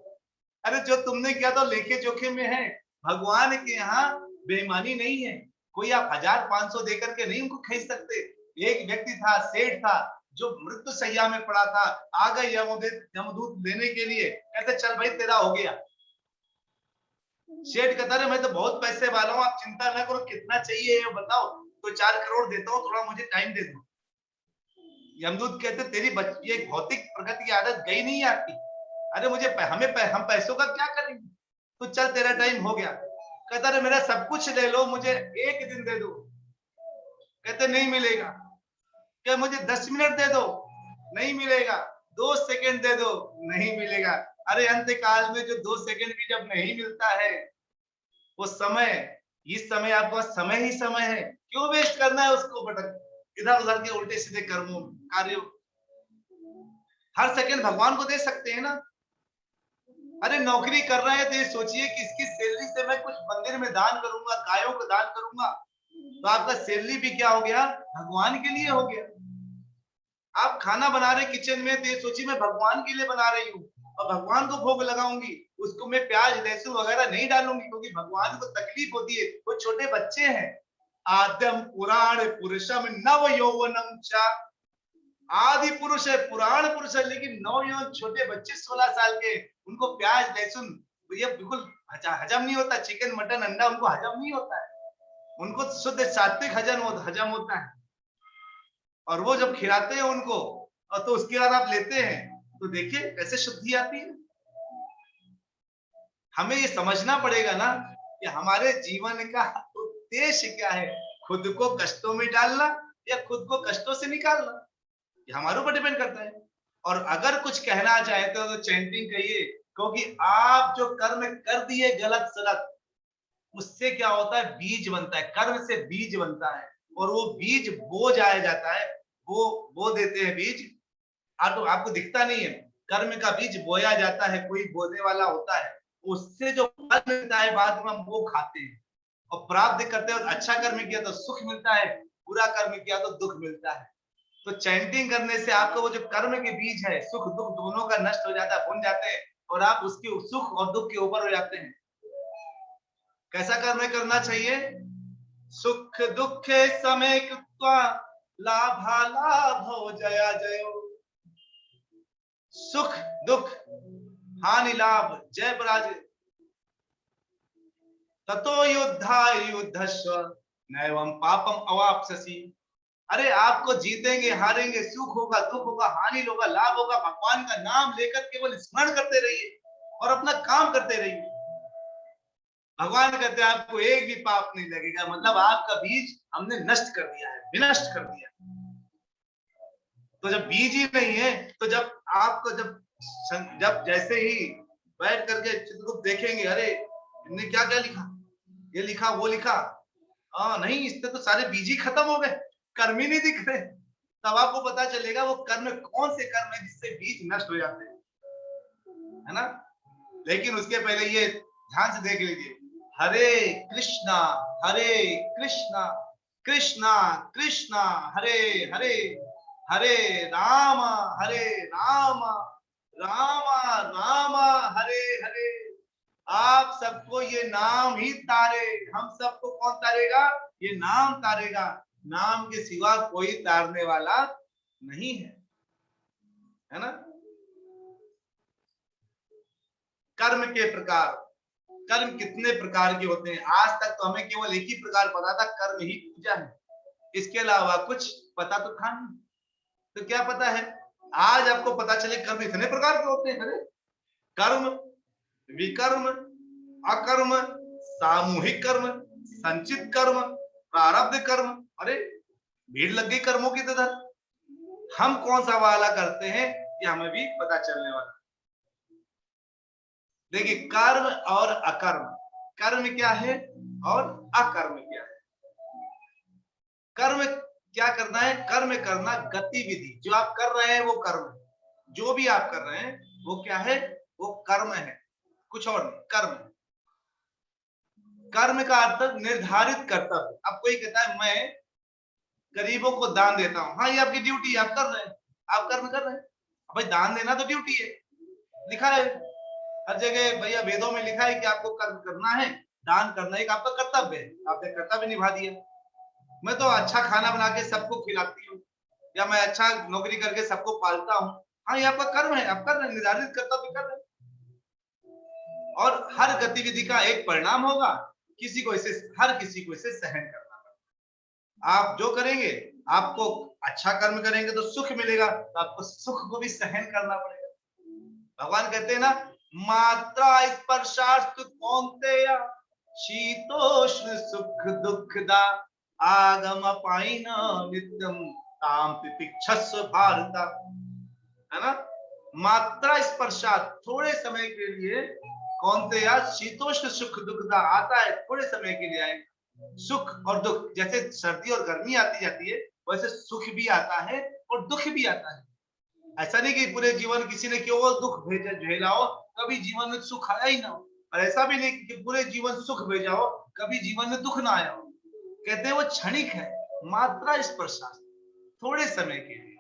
अरे जो तुमने किया तो लेखे जोखे में है। भगवान के यहाँ बेईमानी नहीं है। कोई आप 1000-500 देकर के नहीं उनको खरीद सकते। एक व्यक्ति था, सेठ था, जो मृत्यु सैया में पड़ा था, आ गए यमदूत लेने के लिए, कहते चल भाई तेरा हो गया। सेठ कहता है मैं तो बहुत पैसे वाला हूँ, आप चिंता ना करो, कितना चाहिए ये बताओ, तो 4 करोड़ देता हूँ, थोड़ा मुझे टाइम दे दो। यमदूत कहते तेरी ये भौतिक प्रगति की आदत गई नहीं आपकी। अरे हम पैसों का क्या करेंगे, तो चल तेरा टाइम हो गया। कहता है मेरा सब कुछ ले लो, मुझे 1 दिन दे दो। कहते नहीं मिलेगा। क्या मुझे 10 मिनट दे दो? नहीं मिलेगा। 2 सेकंड दे दो? नहीं मिलेगा। अरे अंत काल में जो 2 सेकंड भी जब नहीं मिलता है, वो समय, इस समय आपका समय ही समय है, क्यों वेस्ट करना है उसको भटक इधर उधर के उल्टे सीधे कर्मों कार्यों? हर सेकंड भगवान को दे सकते हैं ना। अरे नौकरी कर रहे हैं तो ये सोचिए कि इसकी सैलरी से मैं कुछ मंदिर में दान करूंगा, गायों को दान करूंगा, तो आपका सैलरी भी क्या हो गया? भगवान के लिए हो गया। आप खाना बना रहे किचन में तो ये सोचिए मैं भगवान के लिए बना रही हूँ और भगवान को भोग लगाऊंगी, उसको मैं प्याज लहसुन वगैरह नहीं डालूंगी, क्योंकि भगवान को तकलीफ होती है, वो छोटे बच्चे हैं। आद्यम पुराण पुरुषम नव यौवनम च, आदि पुरुष है, पुराण पुरुष है, लेकिन नौ छोटे बच्चे 16 साल के, उनको प्याज लहसुन ये बिल्कुल हजम नहीं होता। चिकन मटन अंडा उनको हजम नहीं होता है। उनको शुद्ध सात्विक हजम होता है। और वो जब खिलाते हैं उनको और तो उसके बाद आप लेते हैं तो देखिए कैसे शुद्धि आती है। हमें ये समझना पड़ेगा ना कि हमारे जीवन का उद्देश्य क्या है, खुद को कष्टों में डालना या खुद को कष्टों से निकालना, ये हमारे ऊपर डिपेंड करता है। और अगर कुछ कहना चाहते हो तो चैंटिंग कहिए, क्योंकि आप जो कर्म कर दिए गलत सलत, उससे क्या होता है? बीज बनता है, कर्म से बीज बनता है, और वो बीज बो जाया जाता है। वो बो देते हैं बीज, तो आपको दिखता नहीं है, कर्म का बीज बोया जाता है, कोई बोने वाला होता है, उससे जो फल मिलता है बाद में हम वो खाते हैं और प्राप्त करते हैं। अच्छा कर्म किया तो सुख मिलता है, बुरा कर्म किया तो दुख मिलता है। तो चैंटिंग करने से आपको वो जो कर्म के बीज है, सुख दुख दोनों का नष्ट हो जाता है, भून जाते हैं, और आप उसके सुख और दुख के ऊपर हो जाते हैं। कैसा कर्म करना चाहिए? सुख दुख समय कृत्वा लाभालाभो जया जयो। सुख दुख हानि लाभ जय पराजय, ततो युद्धाय युद्धस्व नैवं पापम अवाप्स्यसि। अरे आपको जीतेंगे हारेंगे, सुख होगा दुख होगा हानि होगा लाभ होगा, भगवान का नाम लेकर केवल स्मरण करते रहिए और अपना काम करते रहिए। भगवान कहते हैं आपको एक भी पाप नहीं लगेगा, मतलब आपका बीज हमने नष्ट कर दिया है, विनष्ट कर दिया। तो जब बीज ही नहीं है तो जब आपको जब जैसे ही बैठ करके चित्रगुप्त देखेंगे, अरे इनने क्या क्या लिखा, ये लिखा वो लिखा, नहीं इससे तो सारे बीज ही खत्म हो गए, कर्म ही नहीं दिख रहे, तब आपको पता चलेगा वो कर्म कौन से कर्म है जिससे बीज नष्ट हो जाते हैं, है ना? लेकिन उसके पहले ये ध्यान से देख लीजिए, हरे कृष्णा कृष्णा कृष्णा हरे हरे, हरे राम हरे राम, राम राम हरे हरे। आप सबको ये नाम ही तारे, हम सबको कौन तारेगा? ये नाम तारेगा। नाम के सिवा कोई तारने वाला नहीं है ना। कर्म के प्रकार, कर्म कितने प्रकार के होते हैं? आज तक तो हमें केवल एक ही प्रकार पता था, कर्म ही पूजा है। इसके अलावा कुछ पता तो था नहीं। तो क्या पता है? आज आपको पता चले कर्म इतने प्रकार के होते हैं। अरे कर्म, विकर्म, अकर्म, सामूहिक कर्म, संचित कर्म, प्रारब्ध कर्म। अरे भीड़ लग गई कर्मों की तरह। हम कौन सा वाला करते हैं ये हमें भी पता चलने वाला। देखिए कर्म और अकर्म, कर्म क्या है और अकर्म क्या है? कर्म क्या करना है? कर्म करना गतिविधि, जो आप कर रहे हैं वो कर्म है। जो भी आप कर रहे हैं वो क्या है? वो कर्म है, कुछ और नहीं, कर्म है। कर्म का अर्थ निर्धारित कर्तव्य। अब कोई कहता है मैं गरीबों को दान देता हूं, हाँ ये आपकी ड्यूटी है, आप कर रहे हैं, आप कर्म कर रहे हैं। भाई दान देना तो ड्यूटी है, लिखा है हर जगह भैया, वेदों में लिखा है कि आपको कर्म करना है, दान करना एक आपका कर्तव्य है। आपने कर्तव्य निभा दिया। मैं तो अच्छा खाना बना के सबको खिलाती हूँ, या मैं अच्छा नौकरी करके सबको पालता हूँ, हाँ ये आपका कर्म है, आप कर रहे हैं, निर्धारित कर्तव्य कर रहे हैं। और हर गतिविधि का एक परिणाम होगा, किसी को इसे, हर किसी को इसे सहन करना पड़ेगा। आप जो करेंगे, आपको अच्छा कर्म करेंगे तो सुख मिलेगा, तो आपको सुख को भी सहन करना पड़ेगा। भगवान कहते हैं ना, मात्रा स्पर्शास्तु कौन्तेय शीतोष्ण सुख दुखदा आगम पाइन नित्यम ताम तितिक्षस्व भारत। है ना, मात्रा स्पर्शात, थोड़े समय के लिए, कौन्तेय शीतोष्ण सुख दुखदा, आता है थोड़े समय के लिए आए, सुख और दुख, जैसे सर्दी और गर्मी आती जाती है वैसे सुख भी आता है और दुख भी आता है। ऐसा नहीं कि पूरे जीवन किसी ने केवल दुख भेजा झेला हो, कभी जीवन में सुख आया ही ना हो, और ऐसा भी नहीं कि पूरे जीवन सुख भेजा हो, कभी जीवन में दुख ना आया हो। कहते हैं वो क्षणिक है, मात्रा स्पर्शा, थोड़े समय के लिए।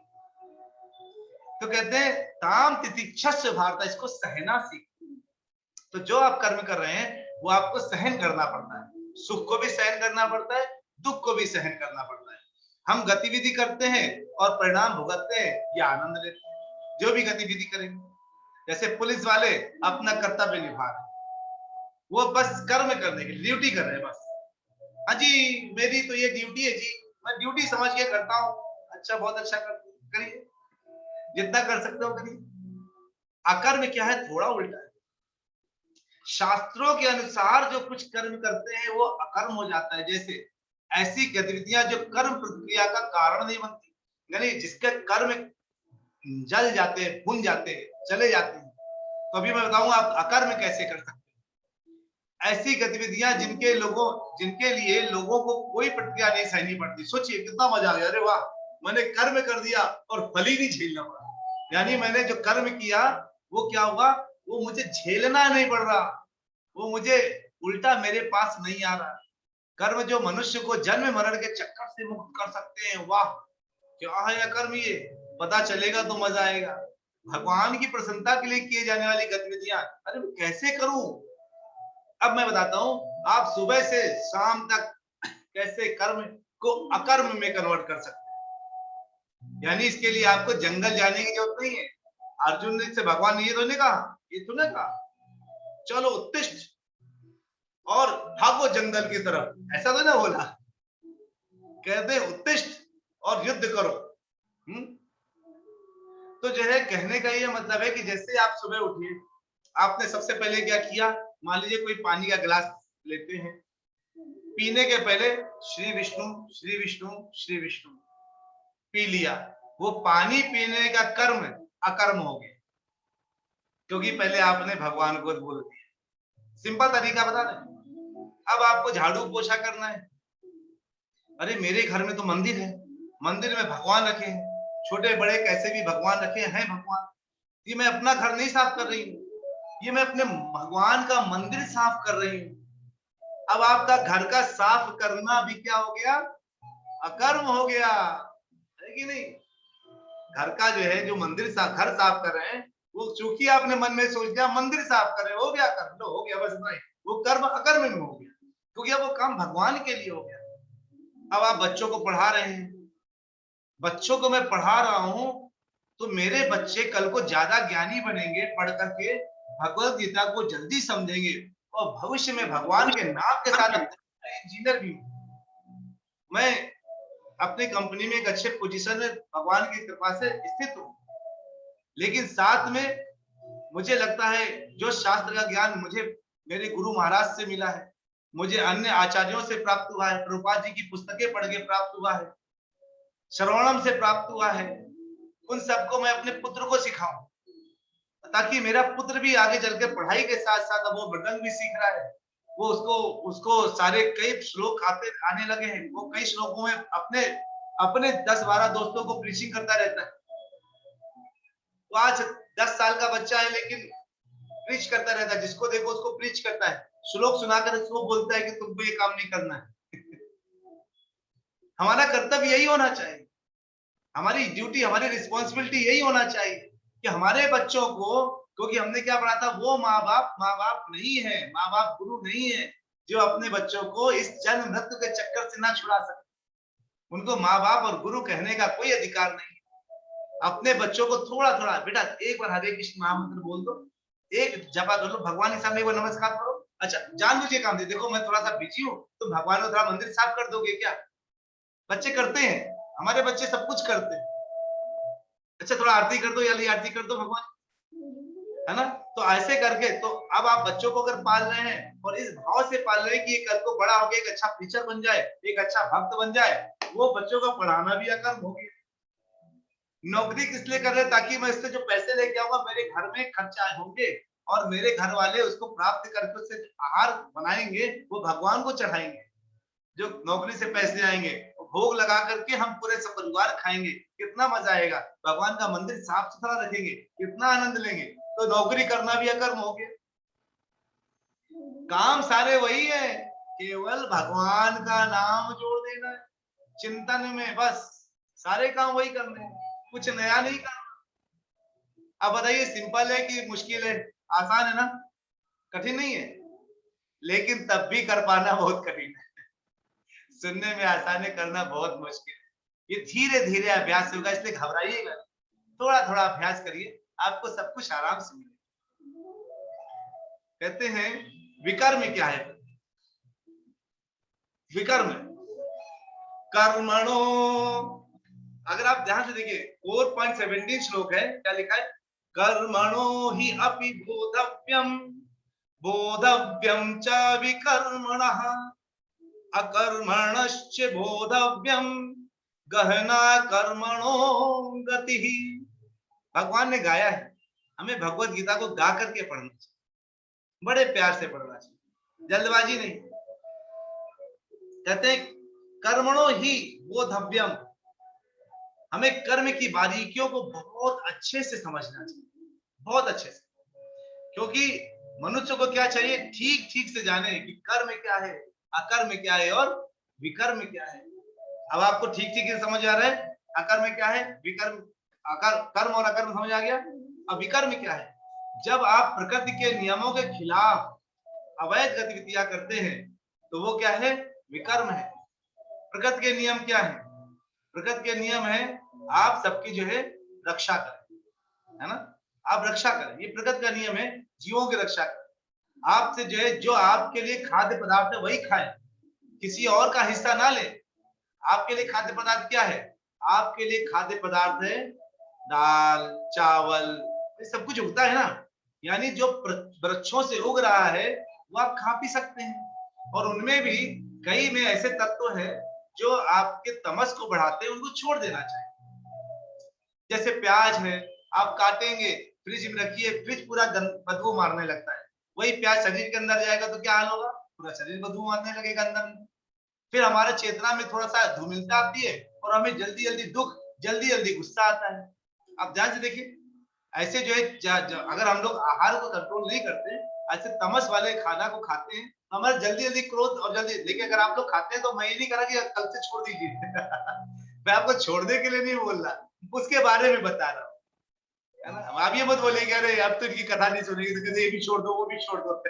तो कहते हैं ताम तितिक्षस्व भारत, इसको सहना सीख। तो जो आप कर्म कर रहे हैं वो आपको सहन करना पड़ता है, सुख को भी सहन करना पड़ता है, दुख को भी सहन करना पड़ता है। हम गतिविधि करते हैं और परिणाम भुगतते हैं या आनंद लेते हैं, जो भी गतिविधि करेंगे। जैसे पुलिस वाले अपना कर्तव्य निभा रहे हैं, वो बस कर्म करने की ड्यूटी कर रहे हैं बस। हाँ जी मेरी तो ये ड्यूटी है जी, मैं ड्यूटी समझ के करता हूँ। अच्छा, बहुत अच्छा करिए, जितना कर सकते हो करिए। अकर्म क्या है? थोड़ा उल्टा है। शास्त्रों के अनुसार जो कुछ कर्म करते हैं वो अकर्म हो जाता है। जैसे ऐसी गतिविधियां जो कर्म प्रक्रिया का कारण नहीं बनती, यानी जिसके कर्म जल जाते हैं, भुन जाते हैं, चले जाते हैं, तो अभी मैं बताऊंगा आप अकर्म कैसे कर सकते हैं। ऐसी गतिविधियां जिनके लिए लोगों को कोई प्रक्रिया नहीं सहनी पड़ती। सोचिए कितना मजा आ गया, अरे वाह मैंने कर्म कर दिया और फल ही नहीं झेलना पड़ा, यानी मैंने जो कर्म किया वो क्या हुआ, वो मुझे झेलना नहीं पड़ रहा, वो मुझे उल्टा मेरे पास नहीं आ रहा। कर्म जो मनुष्य को जन्म मरण के चक्कर से मुक्त कर सकते हैं, वाह क्या है यह कर्म, ये पता चलेगा तो मजा आएगा। भगवान की प्रसन्नता के लिए किए जाने वाली गतिविधियां, अरे कैसे करूं? अब मैं बताता हूं, आप सुबह से शाम तक कैसे कर्म को अकर्म में कन्वर्ट कर सकते हैं। यानी इसके लिए आपको जंगल जाने की जरूरत नहीं है। अर्जुन से भगवान ने ये तो नहीं कहा, ये तो नहीं कहा चलो उत्तिष्ठ और भागो जंगल की तरफ, ऐसा तो ना बोला। कहते उत्तिष्ठ और युद्ध करो। तो जो है कहने का ये मतलब है कि जैसे आप सुबह उठिए, आपने सबसे पहले क्या किया, मान लीजिए कोई पानी का गिलास लेते हैं, पीने के पहले श्री विष्णु श्री विष्णु श्री विष्णु पी लिया, वो पानी पीने का कर्म अकर्म हो गया, क्योंकि पहले आपने भगवान को बोल दिया। सिंपल तरीका बता दें। अब आपको झाड़ू पोछा करना है, अरे मेरे घर में तो मंदिर है, मंदिर में भगवान रखे हैं, छोटे बड़े कैसे भी भगवान रखे हैं भगवान, ये मैं अपना घर नहीं साफ कर रही हूँ, ये मैं अपने भगवान का मंदिर साफ कर रही हूँ। अब आपका घर का साफ करना भी क्या हो गया, अकर्म हो गया, है कि नहीं? घर का जो है, जो मंदिर साफ, घर साफ कर रहे हैं, वो चूंकि आपने मन में सोच लिया मंदिर साफ कर रहे हो गया, कर लो, हो गया, बस इतना ही। वो कर्म अकर्म में हो गया, क्योंकि अब वो काम भगवान के लिए हो गया। अब आप बच्चों को पढ़ा रहे हैं, बच्चों को मैं पढ़ा रहा हूं, तो मेरे बच्चे कल को ज्यादा ज्ञानी बनेंगे, पढ़ करके भगवत गीता को जल्दी समझेंगे, और भविष्य में भगवान के नाम के साथ इंजीनियर भी हूं। मैं अपनी कंपनी में एक अच्छे पोजीशन में भगवान की कृपा से स्थित हूं, लेकिन साथ में मुझे लगता है जो शास्त्र का ज्ञान मुझे मेरे गुरु महाराज से मिला है, मुझे अन्य आचार्यों से प्राप्त हुआ है, प्रभुपाद जी की पुस्तकें पढ़ के प्राप्त हुआ है, श्रवणम से प्राप्त हुआ है, उन सबको मैं अपने पुत्र को सिखाऊं, ताकि मेरा पुत्र भी आगे चल के पढ़ाई के साथ साथ, अब वो मृदंग भी सीख रहा है, वो उसको उसको सारे कई श्लोक आने लगे हैं, वो कई श्लोकों में अपने अपने 10-12 दोस्तों को प्रीचिंग करता रहता है। वो आज 10 साल का बच्चा है, लेकिन प्रीच करता रहता है, जिसको देखो उसको प्रीच करता है, श्लोक सुनाकर उसको बोलता है कि तुमको ये काम नहीं करना है। हमारा कर्तव्य यही होना चाहिए, हमारी ड्यूटी, हमारी रिस्पॉन्सिबिलिटी यही होना चाहिए कि हमारे बच्चों को, क्योंकि हमने क्या पढ़ा था, वो माँ बाप नहीं है, माँ बाप गुरु नहीं है, जो अपने बच्चों को इस जन्म मृत्यु के चक्कर से ना छुड़ा सके। उनको माँ बाप और गुरु कहने का कोई अधिकार नहीं। अपने बच्चों को थोड़ा थोड़ा, बेटा एक बार हरे कृष्ण महामंत्र बोल दो, एक जपा कर लो, भगवान के सामने वो नमस्कार करो। अच्छा, जान बुझे काम दे, देखो मैं थोड़ा सा बिजी हूँ, तो भगवान को थोड़ा मंदिर साफ कर दोगे क्या? बच्चे करते हैं, हमारे बच्चे सब कुछ करते हैं। अच्छा, थोड़ा आरती कर दो, या आरती कर दो भगवान, है ना? तो ऐसे करके, तो अब आप बच्चों को अगर पाल रहे हैं और इस भाव से पाल रहे हैं कि ये कल को बड़ा हो गया एक अच्छा टीचर बन जाए, एक अच्छा भक्त बन जाए, वो बच्चों को पढ़ाना भी अकर्म हो गया। नौकरी किस लिए कर रहे हैं? ताकि मैं इससे जो पैसे लेके आऊंगा, मेरे घर में खर्चा होंगे, और मेरे घर वाले उसको प्राप्त करके उससे आहार बनाएंगे, वो भगवान को चढ़ाएंगे। जो नौकरी से पैसे आएंगे, भोग लगा करके हम पूरे सब परिवार खाएंगे, कितना मजा आएगा। भगवान का मंदिर साफ सुथरा रखेंगे, कितना आनंद लेंगे। तो नौकरी करना भी अकर्म हो गया। काम सारे वही है, केवल भगवान का नाम जोड़ देना है चिंतन में, बस सारे काम वही करने हैं, कुछ नया नहीं करना। अब बताइए, सिंपल है कि मुश्किल है? आसान है ना, कठिन नहीं है, लेकिन तब भी कर पाना बहुत कठिन है। सुनने में आसान है, करना बहुत मुश्किल है। ये धीरे धीरे अभ्यास होगा, इसलिए घबराइएगा, थोड़ा थोड़ा अभ्यास करिए, आपको सब कुछ आराम से मिलेगा। कहते हैं विकर्म क्या है? विकर्म कर्मणो, अगर आप ध्यान से देखिए 4.17 श्लोक है, क्या लिखा है? कर्मणो ही अपि बोधव्यम, बोधव्यम च विकर्मणः, अकर्मणश्च बोधव्यम, गहना कर्मणो गति। भगवान ने गाया है, हमें भगवत गीता को गा करके पढ़ना चाहिए, बड़े प्यार से पढ़ना चाहिए, जल्दबाजी नहीं। कहते हैं कर्मणो ही बोधव्यम, हमें कर्म की बारीकियों को बहुत अच्छे से समझना चाहिए, बहुत अच्छे से, क्योंकि मनुष्य को क्या चाहिए? ठीक ठीक से जाने कि कर्म क्या है, अकर्म क्या है और विकर्म क्या है। अब आपको ठीक ठीक से समझ आ रहा है अकर्म क्या है, विकर्म, कर्म और अकर्म समझ आ गया। अब विकर्म क्या है? जब आप प्रकृति के नियमों के खिलाफ अवैध गतिविधियां करते हैं, तो वो क्या है? विकर्म है। प्रकृति के नियम क्या है? प्रकृति के नियम है आप सबकी जो है रक्षा करें, है ना? आप रक्षा करें, ये प्रकृति का नियम है, जीवों की रक्षा करें। आपसे जो है, जो आपके लिए खाद्य पदार्थ है वही खाएं, किसी और का हिस्सा ना लें। आपके लिए खाद्य पदार्थ क्या है? आपके लिए खाद्य पदार्थ है दाल, चावल, ये सब कुछ उगता है ना, यानी जो वृक्षों से उग रहा है वो आप खा पी सकते हैं। और उनमें भी कई में ऐसे तत्व है जो आपके तमस को बढ़ाते हैं, उनको छोड़ देना चाहिए। जैसे प्याज है, आप काटेंगे, फ्रिज में रखिए, फ्रिज पूरा बदबू मारने लगता है, वही प्याज शरीर के अंदर जाएगा तो क्या हाल होगा? पूरा शरीर बदबू मारने लगेगा अंदर में। फिर हमारे चेतना में थोड़ा सा धूमिलता आती है, और हमें जल्दी जल्दी दुख, जल्दी जल्दी गुस्सा आता है। आप ध्यान से देखिए, ऐसे जो है अगर हम लोग आहार को कंट्रोल नहीं करते, ऐसे तमस वाले खाना को खाते हैं, हमारा जल्दी जल्दी क्रोध और जल्दी, लेकिन अगर आप लोग खाते हैं तो मैं ये नहीं करा कि कल से छोड़ दीजिए मैं आपको छोड़ने के लिए नहीं बोल रहा, उसके बारे में बता रहा हूँ, है ना। आप ये मत बोलिए कि अरे अब तो इनकी कथा नहीं सुनेगी, तो कहते ये भी छोड़ दो वो भी छोड़ दो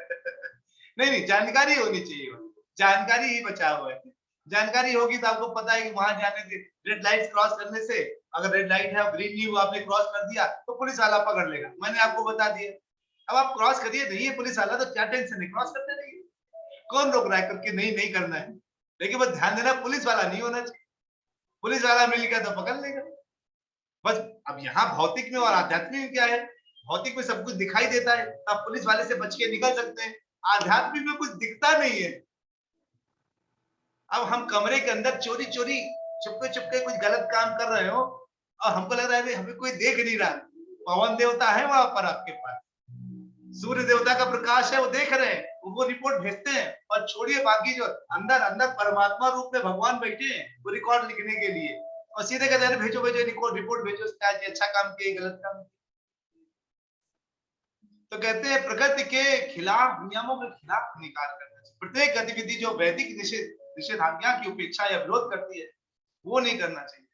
नहीं नहीं, जानकारी होनी चाहिए, जानकारी ही बचाव है। जानकारी होगी तो आपको पता है कि वहां जाने से, रेड लाइट क्रॉस करने से, अगर रेड लाइट है और ग्रीन नहीं हुआ, आपने क्रॉस कर दिया तो पुलिस वाला पकड़ लेगा, मैंने आपको बता दिया। अब आप क्रॉस करिए, नहीं है पुलिस वाला तो क्या टेंशन है, क्रॉस करते रहिए, कौन रोक रहा है करके, नहीं नहीं करना है, लेकिन बस ध्यान देना पुलिस वाला नहीं होना चाहिए, पुलिस वाला मिल गया तो पकड़ लेगा बस। अब यहाँ भौतिक में और आध्यात्मिक में क्या है, भौतिक में सब कुछ दिखाई देता है, आप पुलिस वाले से बच के निकल सकते हैं, आध्यात्मिक में कुछ दिखता नहीं है। अब हम कमरे के अंदर चोरी चोरी चुपके चुपके कुछ गलत काम कर रहे हो और हमको लग रहा है हमें कोई देख नहीं रहा, पवन देवता है वहां पर आपके पास, सूर्य देवता का प्रकाश है, वो देख रहे हैं, वो रिपोर्ट भेजते हैं, और छोड़िए बाकी जो अंदर अंदर परमात्मा रूप में भगवान बैठे हैं वो रिकॉर्ड लिखने के लिए, और सीधे कहते हैं भेजो भेजो रिपोर्ट भेजो, अच्छा काम किए गलत काम किए। तो कहते हैं प्रकृति के खिलाफ, नियमों के खिलाफ नहीं कार्य करना चाहिए, प्रत्येक गतिविधि जो वैदिक निषेधाज्ञा की उपेक्षा या विरोध करती है वो नहीं करना चाहिए।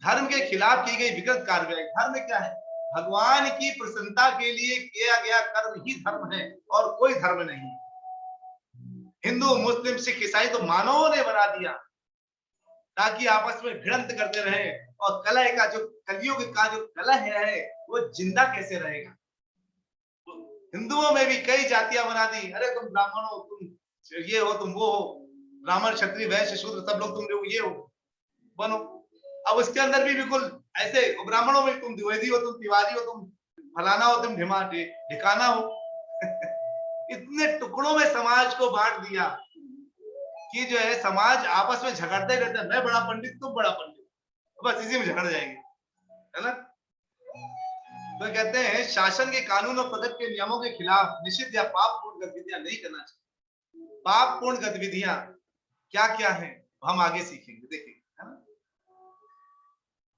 धर्म के खिलाफ की गई विकृत कार्रवाई, धर्म क्या है, भगवान की प्रसन्नता के लिए किया गया कर्म ही धर्म है और कोई धर्म नहीं। हिंदू मुस्लिम सिख ईसाई तो मानवों ने बना दिया ताकि आपस में भिड़ंत करते रहे, और कलह का जो कलयुग का जो कलह है वो जिंदा कैसे रहेगा। हिंदुओं में भी कई जातियां बना दी, अरे तुम ब्राह्मण हो, तुम ये हो, तुम वो हो, ब्राह्मण क्षत्रिय वैश्य शूद्र सब लोग तुम लोग ये हो बनो। अब उसके अंदर भी बिल्कुल ऐसे, ब्राह्मणों में तुम द्विवेदी हो, तुम तिवारी हो, तुम फलाना हो, तुम ढिकाना हो इतने टुकड़ों में समाज को बांट दिया कि जो है समाज आपस में झगड़ते रहते, मैं बड़ा पंडित तुम बड़ा पंडित, बस इसी में झगड़ जाएंगे, है ना। तो कहते हैं शासन के कानून और प्रगति के नियमों के खिलाफ निषिद्ध या पापपूर्ण गतिविधियां नहीं करना चाहिए। पापपूर्ण गतिविधियां क्या क्या है हम आगे सीखेंगे, देखेंगे, है ना।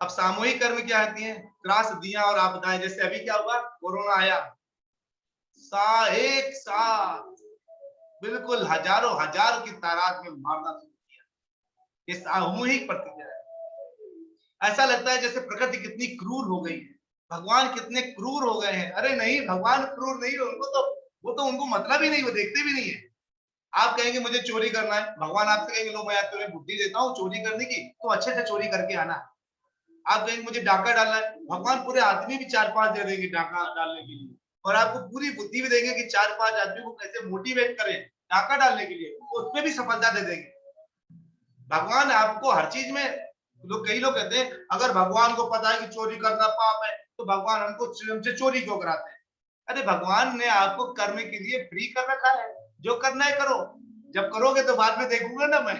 अब सामूहिक कर्म क्या आती है, त्रासदियां और आपदाएं, जैसे अभी क्या हुआ, कोरोना आया, एक साथ बिल्कुल हजारों हजार की तादाद में मारना शुरू किया, ये सामूहिक प्रतिक्रिया है। ऐसा लगता है जैसे प्रकृति कितनी क्रूर हो गई है, भगवान कितने क्रूर हो गए हैं, अरे नहीं भगवान क्रूर नहीं है, उनको तो वो तो उनको मतलब ही नहीं, वो देखते भी नहीं है। आप कहेंगे मुझे चोरी करना है, भगवान आपसे कहेंगे लो मैं तुम्हें बुद्धि देता हूँ चोरी करने की, तो अच्छे से चोरी करके आना। आप कहेंगे मुझे डाका डालना है, भगवान पूरे आदमी भी 4-5 दे देंगे डाका डालने के लिए, और आपको पूरी बुद्धि भी देंगे कि 4-5 आदमी को कैसे मोटिवेट करें डाका डालने के लिए, तो उसमें भी सफलता दे देंगे। भगवान आपको हर चीज में, कई लोग कहते हैं अगर भगवान को पता है कि चोरी करना पाप है तो भगवान हमको हमसे चोरी क्यों कराते हैं। अरे भगवान ने आपको कर्म के लिए फ्री कर रखा है, जो करना है करो, जब करोगे तो बाद में देखूंगा ना मैं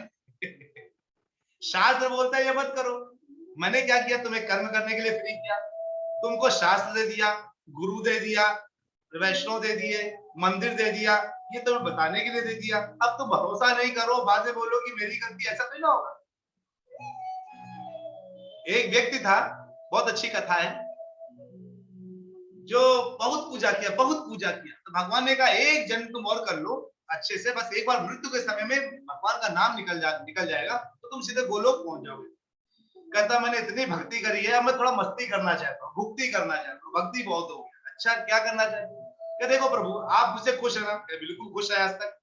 शास्त्र बोलता है ये मत करो, मैंने क्या किया, तुम्हें कर्म करने के लिए फ्री किया, तुमको शास्त्र दे दिया, गुरु दे दिया, वैष्णव दे दिए, मंदिर दे दिया, ये तुम्हें बताने के लिए दे दिया। अब तुम भरोसा नहीं करो, बाद में बोलो कि मेरी गलती, ऐसा नहीं ना होगा। एक व्यक्ति था, बहुत अच्छी कथा है, जो बहुत पूजा किया, बहुत पूजा किया, तो भगवान ने कहा एक जन्म तुम और कर लो अच्छे से, बस एक बार मृत्यु के समय में भगवान का नाम निकल जाएगा तो तुम सीधे गोलोक पहुंच जाओगे। कहता मैंने इतनी भक्ति करी है, अब मैं थोड़ा मस्ती करना चाहता हूँ, भुक्ति करना चाहता हूँ, भक्ति बहुत हो गया। अच्छा क्या करना चाहते हो, क्या देखो प्रभु आप मुझसे खुश है ना, बिल्कुल खुश है आज तक,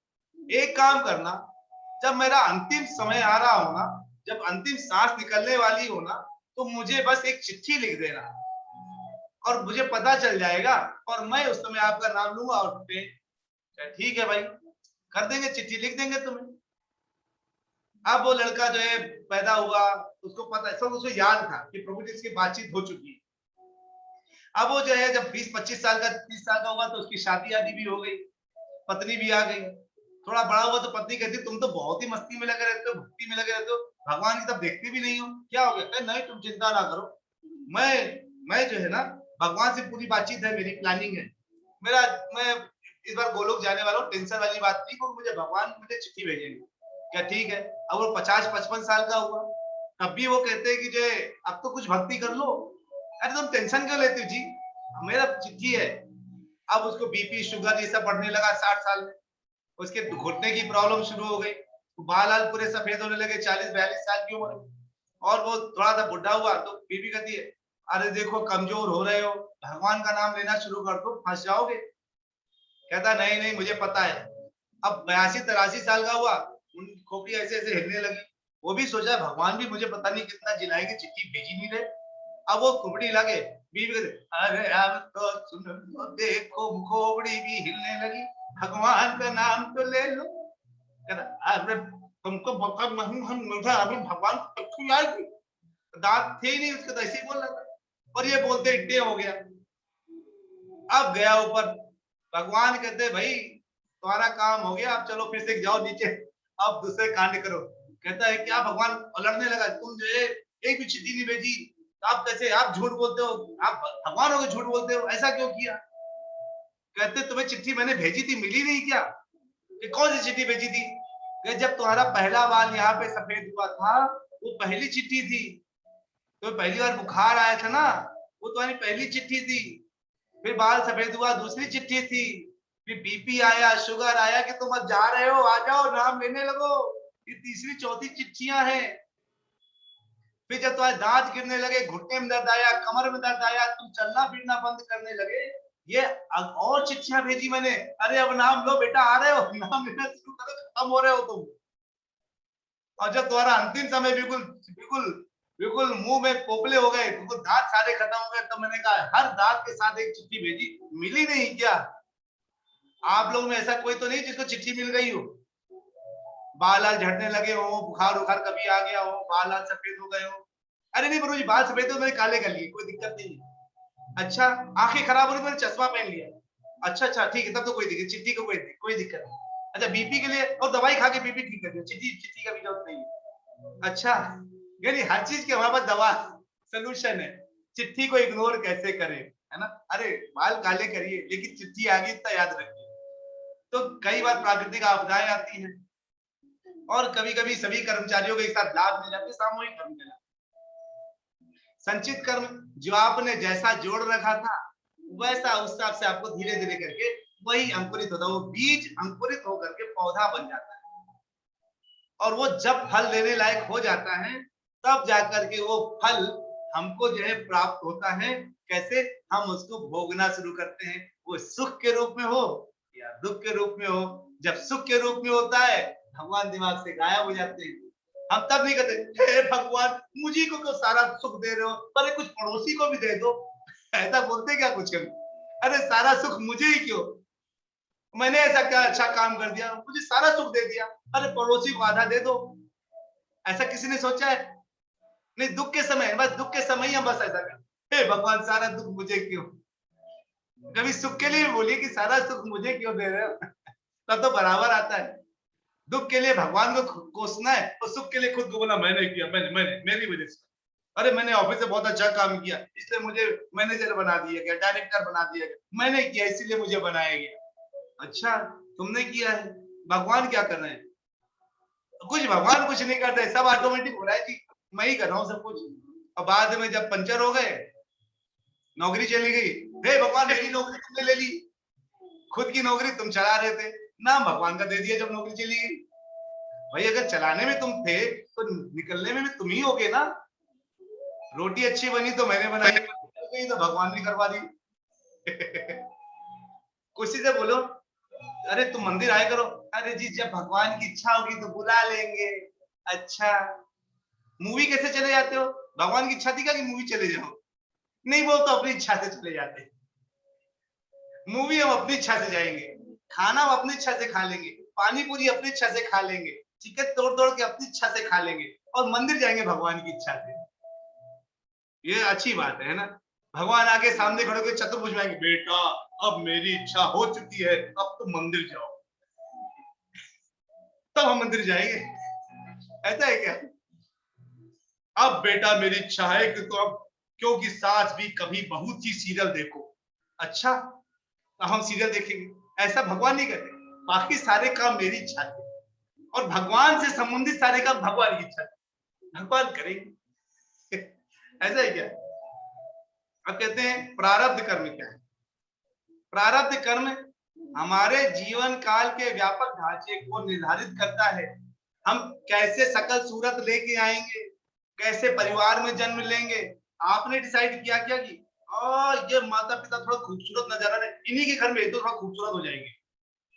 एक काम करना, जब मेरा अंतिम समय आ रहा हो ना, जब अंतिम सांस निकलने वाली हो ना, तो मुझे बस एक चिट्ठी लिख देना और मुझे पता चल जाएगा, और मैं उस समय आपका नाम लूंगा और ठीक है भाई कर देंगे, चिट्ठी लिख देंगे तुम्हें। अब वो लड़का जो है पैदा हुआ, उसको पता, सब उसको याद था कि प्रभु जी इसकी बातचीत हो चुकी है। अब वो जो है जब 20-25 साल का 30 साल का हुआ तो उसकी शादी आदि भी हो गई, पत्नी भी आ गई। थोड़ा बड़ा हुआ तो पत्नी कहती तुम तो बहुत ही मस्ती में लगे रहते हो, भक्ति में लगे रहते हो, भगवान की तब देखते भी नहीं हो, क्या हो गया, नहीं तुम चिंता ना करो, मैं जो है ना भगवान से पूरी बातचीत है, मेरी प्लानिंग है, मेरा मैं इस बार गोलोक जाने वाला हूँ, टेंशन वाली बात नहीं, तो मुझे भगवान मुझे चिट्ठी भेजेंगे। क्या ठीक है। अब वो 50-55 साल का हुआ, तब भी वो कहते हैं कि जो अब तो कुछ भक्ति कर लो। अरे तुम टेंशन क्यों लेते हो जी, मेरा चिट्ठी है, अब उसको बीपी शुगर ये सब बढ़ने लगा 60 साल में, उसके घुटने की प्रॉब्लम शुरू हो गई, बाल आल पूरे सफेद होने लगे 40-42 साल की उम्र में। और वो थोड़ा सा बुढ़ा हुआ तो बीबी कहती है, अरे देखो कमजोर हो रहे हो, भगवान का नाम लेना शुरू कर दो, फंस जाओगे। कहता नहीं नहीं मुझे पता है। अब 82-83 साल का हुआ, खोपड़ी ऐसे ऐसे हिलने लगी। वो भी सोचा भगवान भी मुझे पता नहीं कितना जिलाएंगे, चिट्ठी भेजी नहीं रहे। अब वो खोपड़ी हिला के बीवी कहते, अरे अब तो सुन लो, देखो खोपड़ी भी हिलने लगी, भगवान का नाम तो ले लो। कहता अरे तुमको भगवान दांत थे ही नहीं उसके, तो ऐसे ही बोल रहा था। और ये बोलते डे हो गया। अब गया ऊपर, भगवान कहते भाई तुम्हारा काम हो गया, अब चलो फिर से जाओ नीचे, अब दूसरे कांड करो। कहता है क्या भगवान? लड़ने लगा, तुम जो है एक भी चिट्ठी नहीं भेजी, आप कैसे, आप झूठ बोलते हो, आप भगवान हो के झूठ बोलते हो, ऐसा क्यों किया? कहते तुम्हें चिट्ठी मैंने भेजी थी, मिली नहीं क्या? कि कौन सी चिट्ठी भेजी थी? कि जब तुम्हारा पहला बाल यहाँ पे सफेद हुआ था, वो पहली चिट्ठी थी। तो पहली बार बुखार आया था ना, वो तुम्हारी पहली चिट्ठी थी। फिर बाल सफेद हुआ, दूसरी चिट्ठी थी। फिर बीपी आया, शुगर आया कि तुम अब जा रहे हो, आ जाओ नाम लेने लगो, ये तीसरी चौथी चिट्ठियां हैं। फिर जब तुम्हारे दांत गिरने लगे, घुटने में दर्द आया, कमर में दर्द आया, तुम चलना फिरना बंद करने लगे, ये और चिट्ठियां भेजी मैंने। अरे अब नाम लो बेटा, आ रहे हो, नाम लेना शुरू करो, खत्म हो रहे हो तुम। और जब तुम्हारा अंतिम समय बिल्कुल बिल्कुल बिल्कुल मुंह में पोपले हो गए, बिल्कुल दांत सारे खत्म हो गए, तो मैंने कहा हर दांत के साथ एक चिट्ठी भेजी, मिली नहीं क्या? आप लोग में ऐसा कोई तो नहीं जिसको चिट्ठी मिल गई हो? बाल आल झड़ने लगे हो, बुखार उखार कभी आ गया हो, बाल आल सफेद हो गए हो? अरे नहीं प्रभु जी, बाल सफेद हो मैंने काले कर लिए, कोई दिक्कत नहीं। अच्छा, आंखें खराब हो रही, मैंने चश्मा पहन लिया। अच्छा अच्छा ठीक है, तब तो कोई दिक्कत, चिट्ठी को कोई दिक्कत नहीं। अच्छा बीपी के लिए और दवाई खा के बीपी ठीक कर दिया, चिट्ठी चिट्ठी का भी जरूरत नहीं है। अच्छा, यानी हर चीज की हमारे पास दवा सोल्यूशन है। चिट्ठी को इग्नोर कैसे करें, है ना? अरे बाल काले करिए, लेकिन चिट्ठी आ गई इतना याद रखिए। तो कई बार प्राकृतिक आपदाएं आती हैं, और कभी कभी सभी कर्मचारियों के एक साथ लाभ मिल जाते, सामूहिक कर्म मिला। संचित कर्म जो आपने जैसा जोड़ रखा था, वैसा उस हिसाब से आपको धीरे धीरे करके वही अंकुरित होता है, वो बीज अंकुरित होकर के पौधा बन जाता है। और वो जब फल देने लायक हो जाता है, तब जाकर के वो फल हमको जो है प्राप्त होता है। कैसे? हम उसको भोगना शुरू करते हैं, वो सुख के रूप में हो या दुख के रूप में हो। जब सुख के रूप में होता है, भगवान दिमाग से गायब हो जाते हैं। हम तब नहीं कहते हे भगवान मुझी को क्यों सारा सुख दे रहे हो, अरे कुछ पड़ोसी को भी दे दो। ऐसा बोलते क्या कुछ हम? अरे सारा सुख मुझे ही क्यों, मैंने ऐसा क्या अच्छा काम कर दिया, मुझे सारा सुख दे दिया, अरे पड़ोसी को आधा दे दो। ऐसा किसी ने सोचा है? नहीं, दुख के समय, बस दुख के समय ही हम बस ऐसा करते, हे भगवान सारा दुख मुझे क्यों। कभी सुख के लिए बोलिए कि सारा सुख मुझे क्यों दे रहे हो, तब तो बराबर आता है। दुख के लिए भगवान को कोसना है, और सुख के लिए खुद को बोला मैंने किया, मैंने मेरी वजह से, अरे मैंने ऑफिस में बहुत अच्छा काम किया इसलिए मुझे मैनेजर बना दिया गया, डायरेक्टर बना दिया गया, मैंने किया इसीलिए मुझे बनाया गया। अच्छा, तुमने किया है, भगवान क्या कर रहे हैं? कुछ भगवान कुछ नहीं करते, सब ऑटोमेटिक हो रहा है कि मैं ही कर रहा हूँ सब कुछ। और बाद में जब पंचर हो गए, नौकरी चली गई, हे भगवान मेरी नौकरी तुमने ले ली, खुद की नौकरी तुम चला रहे थे, नाम भगवान का दे दिया जब नौकरी चली गई। भाई अगर चलाने में तुम थे तो निकलने में भी तुम ही होगे ना। रोटी अच्छी बनी तो मैंने बनाई, तो भगवान ने करवा दी। किसी से बोलो अरे तुम मंदिर आए करो, अरे जी जब भगवान की इच्छा होगी तो बुला लेंगे। अच्छा, मूवी कैसे चले जाते हो? भगवान की इच्छा थी क्या कि मूवी चले जाओ? नहीं, वो तो अपनी इच्छा से चले जाते हैं। मूवी हम अपनी इच्छा से जाएंगे, खाना हम अपनी इच्छा से खा लेंगे, पानी पूरी अपनी इच्छा से खा लेंगे, चिकन तोड़ तोड़ के अपनी इच्छा से खा लेंगे, और मंदिर जाएंगे भगवान की इच्छा से। ये अच्छी बात है ना? भगवान आके सामने खड़े होकर चतुर्भुज में, बेटा अब मेरी इच्छा हो चुकी है, अब तुम मंदिर जाओ। तब हम मंदिर जाएंगे, ऐसा है क्या? अब बेटा मेरी इच्छा है कि तो अब, क्योंकि सास भी कभी बहू थी सीरियल देखो। अच्छा, तो हम सीरियल देखेंगे, ऐसा भगवान नहीं कहते। बाकी सारे काम मेरी इच्छा थी, और भगवान से संबंधित सारे काम भगवान की इच्छा थी, भगवान करेंगे। ऐसा है क्या? अब कहते हैं प्रारब्ध कर्म क्या है? प्रारब्ध कर्म हमारे जीवन काल के व्यापक ढांचे को निर्धारित करता है। हम कैसे सकल सूरत लेके आएंगे, कैसे परिवार में जन्म लेंगे। आपने डिसाइड किया क्या कि ये माता पिता थोड़ा खूबसूरत नजर आ रहे, इन्हीं के घर में तो थोड़ा खूबसूरत हो जाएंगे।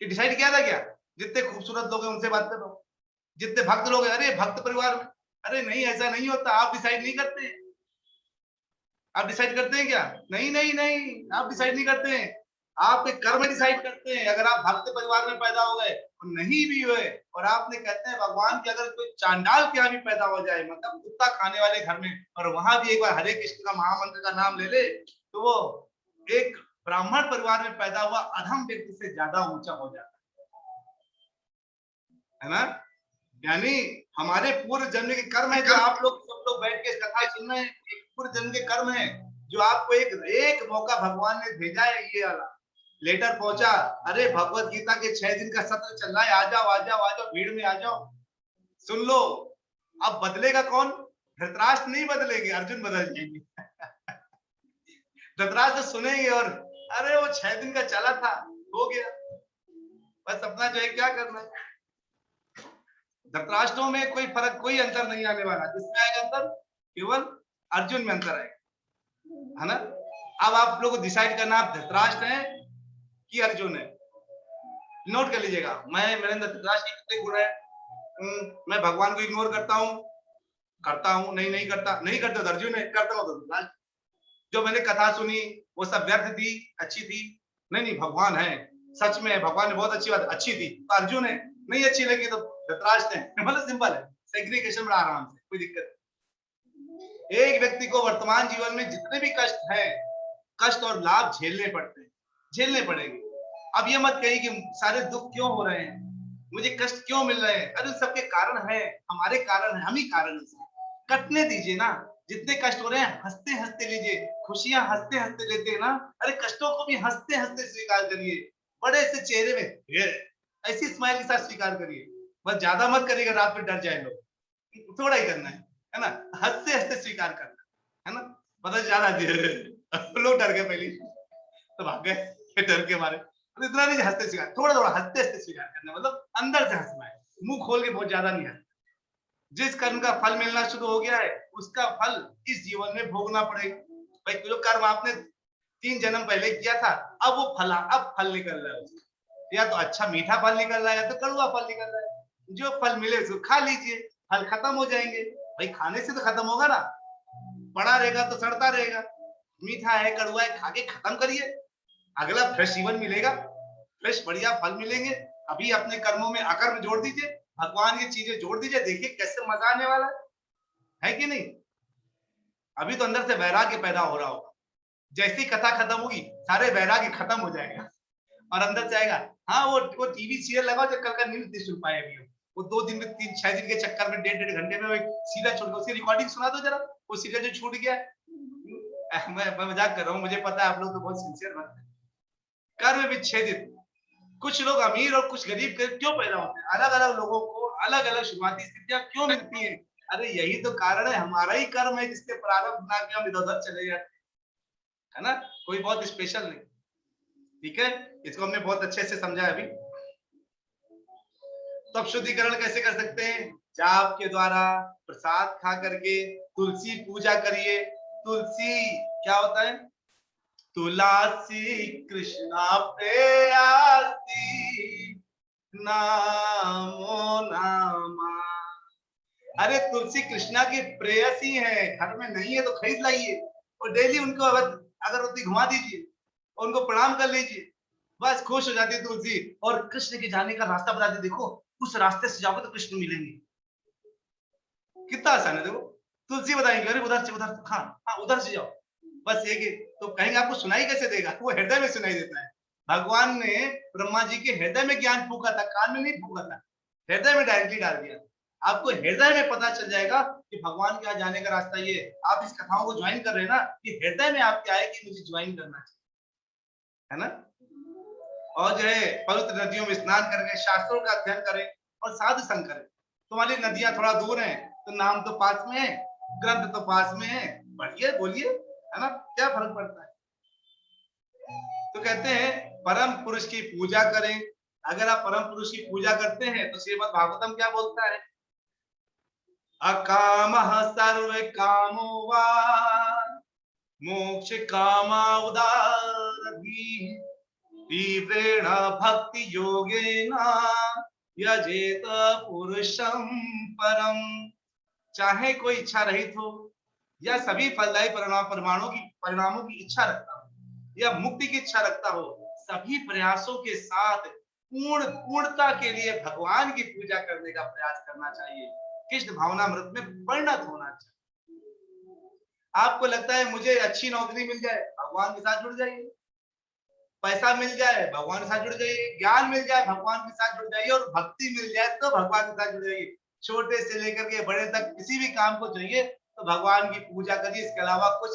ये डिसाइड किया था क्या? जितने खूबसूरत लोग हैं उनसे बात कर रहा हूँ, जितने भक्त लोग हैं, अरे भक्त परिवार में। अरे नहीं, ऐसा नहीं होता। आप डिसाइड नहीं करते। आप डिसाइड करते हैं क्या? नहीं नहीं नहीं, आप डिसाइड नहीं करते हैं। आपके कर्म डिसाइड करते हैं। अगर आप भक्त परिवार में पैदा हो गए और नहीं भी हुए, और आपने कहते हैं भगवान की अगर कोई चांडाल के यहाँ भी पैदा हो जाए, मतलब कुत्ता खाने वाले घर में, और वहां भी एक बार हरे कृष्ण का महामंत्र का नाम ले ले, तो वो एक ब्राह्मण परिवार में पैदा हुआ अधम व्यक्ति से ज्यादा ऊंचा हो जाता है ना। यानी हमारे पूर्व जन्म के कर्म है, जो आप लोग सब लोग बैठ के इस कथा सुन रहे हैं, पूर्व जन्म के कर्म है, जो आपको एक मौका भगवान ने भेजा है। ये वाला लेटर पहुंचा, अरे भगवत गीता के 6 दिन का सत्र चल रहा है, आ जाओ आ जाओ आ जाओ, भीड़ में आ जाओ, सुन लो। अब बदलेगा कौन? धृतराष्ट्र नहीं बदलेंगे, अर्जुन बदल जाएंगे। धृतराष्ट्र सुनेंगे और अरे वो 6 दिन का चला था, हो गया, बस अपना जो है क्या करना है। धृतराष्ट्रों में कोई फर्क, कोई अंतर नहीं आने वाला। जिसमें आएगा अंतर, केवल अर्जुन में अंतर आएगा, है ना। अब आप लोग को डिसाइड करना, आप धृतराष्ट्र हैं कि अर्जुन है। नोट कर लीजिएगा, मैं वीरेंद्र धृतराष्ट्र के कितने गुण है। मैं भगवान को इग्नोर करता हूँ, नहीं करता, नहीं करता तो अर्जुन है, करता हूँ तो धृतराष्ट्र। जो मैंने कथा सुनी वो सब व्यर्थ थी, अच्छी थी, नहीं भगवान है, सच में भगवान ने बहुत अच्छी बात अच्छी थी, तो अर्जुन है। नहीं अच्छी लगी तो धृतराष्ट्र है। मतलब सिंपल है, सेग्रीगेशन बड़ा आराम से, कोई दिक्कत नहीं। एक व्यक्ति को वर्तमान जीवन में जितने भी कष्ट है, कष्ट और लाभ झेलने पड़ते हैं, झेलने पड़ेंगे। अब ये मत कहिए कि सारे दुख क्यों हो रहे हैं, मुझे कष्ट क्यों मिल रहे हैं। अरे सबके कारण है, हमारे कारण है, हम ही कारण है। कटने दीजिए ना, जितने कष्ट हो रहे हैं हंसते हंसते लीजिए, खुशियां हंसते हंसते लेते हैं ना। अरे कष्टों को भी हंसते हंसते स्वीकार करिए, बड़े से चेहरे में ऐसी स्माइल के साथ स्वीकार करिए। बस ज्यादा मत करिएगा, रात में डर जाए लोग, थोड़ा ही करना है ना। हंसते हंसते स्वीकार करना है ना। पता ज्यादा लोग डर गए पहले तो भाग गए डर के मारे। तो इतना नहीं, हंसते स्वीकार, थोड़ा थोड़ा हंसते हंसते स्वीकार करना, मतलब अंदर से हंसना है, मुंह खोल के बहुत ज्यादा नहीं हंसना। जिस कर्म का फल मिलना शुरू हो गया है, उसका फल इस जीवन में भोगना पड़ेगा। भाई जो कर्म आपने 3 जन्म पहले किया था, अब वो फल, अब फल निकल रहा है उसका। या तो अच्छा मीठा फल निकल रहा है, या तो कड़वा फल निकल रहा है। जो फल मिले उसको खा लीजिए, फल खत्म हो जाएंगे। भाई खाने से तो खत्म होगा ना, पड़ा रहेगा तो सड़ता रहेगा। मीठा है, कड़वा है, खा के खत्म करिए, अगला फ्रेश जीवन मिलेगा, फ्रेश बढ़िया फल मिलेंगे। अभी अपने कर्मों में अकर्म जोड़ दीजिए, भगवान की चीजें जोड़ दीजिए, देखिए कैसे मजा आने वाला है कि नहीं। अभी तो अंदर से वैराग्य पैदा हो रहा होगा, जैसी कथा खत्म होगी सारे वैराग्य खत्म हो जाएगा, और अंदर से आएगा, हाँ वो टीवी सीरियल लगाओ जो कल का न्यूज नहीं सुन पाए अभी, वो 2 दिन में 3-6 दिन के चक्कर में 1.5 घंटे में सीरियल छोड़, उसकी रिकॉर्डिंग सुना दो जरा, वो सीरियल जो छूट गया। मैं मजाक कर रहा हूँ, मुझे पता है आप लोग तो बहुत सिंसियर बनते हैं। कर्म विच्छेदित, कुछ लोग अमीर और कुछ गरीब क्यों पैदा होते हैं, अलग अलग लोगों को अलग अलग शुरुआती स्थितियां क्यों मिलती हैं। अरे यही तो कारण है, हमारा ही कर्म है जिसके प्रारब्ध बना के हम इधर उधर चले जाते है ना। कोई बहुत स्पेशल नहीं, ठीक है। इसको हमने बहुत अच्छे से समझा अभी। तो अब शुद्धिकरण कैसे कर सकते हैं? जाप के द्वारा, प्रसाद खा करके, तुलसी पूजा करिए। तुलसी क्या होता है? तुलसी कृष्णा प्रेयसी नामो नामा। अरे तुलसी कृष्णा की प्रेयसी है, घर में नहीं है तो खरीद लाइए, और डेली उनको अगरबत्ती घुमा दीजिए और उनको प्रणाम कर लीजिए, बस खुश हो जाती है तुलसी। और कृष्ण के जाने का रास्ता बता दी, देखो उस रास्ते से जाओगे तो कृष्ण मिलेंगे। कितना आसान है, देखो तुलसी बताएंगे, अरे उधर से, उधर हाँ हाँ उधर से जाओ, बस ये तो कहेंगे आपको सुनाई कैसे देगा, वो हृदय में सुनाई देता है। भगवान ने ब्रह्मा जी के हृदय में ज्ञान फूका था, कान में नहीं फूका था, हृदय में डायरेक्टली डाल दिया। आपको हृदय में पता चल जाएगा कि भगवान के यहाँ जाने का रास्ता ये। आप इस कथाओं को ज्वाइन कर रहे हैं ना, ये हृदय में आपके आए कि मुझे ज्वाइन करना चाहिए, है ना। और जो है पवित्र नदियों में स्नान करके शास्त्रों का अध्ययन करें और साधु संग करें। तुम्हारी नदियां थोड़ा दूर हैं तो नाम तो पास में है, ग्रंथ तो पास में है, पढ़िए बोलिए, है ना, क्या फर्क पड़ता है। तो कहते हैं परम पुरुष की पूजा करें। अगर आप परम पुरुष की पूजा करते हैं तो श्रीमद् भागवतम क्या बोलता है? अकामः सर्व कामो वा मोक्ष कामा उदारभिः तीव्रेण भक्ति योगेन यजेत पुरुषं परम। चाहे कोई इच्छा रहित हो या सभी फलदायी परिणामों की इच्छा रखता हो या मुक्ति की इच्छा रखता हो, सभी प्रयासों के साथ पूर्णता के लिए भगवान की पूजा करने का प्रयास करना चाहिए। कृष्ण भावनामृत में परिणत होना चाहिए। आपको लगता है मुझे अच्छी नौकरी मिल जाए, भगवान के साथ जुड़ जाइए। पैसा मिल जाए, भगवान के साथ जुड़ जाइए। ज्ञान मिल जाए, भगवान के साथ जुड़ जाइए। और भक्ति मिल जाए तो भगवान के साथ जुड़ जाइए। छोटे से लेकर के बड़े तक किसी भी काम को चाहिए तो भगवान की पूजा करिए। इसके अलावा कुछ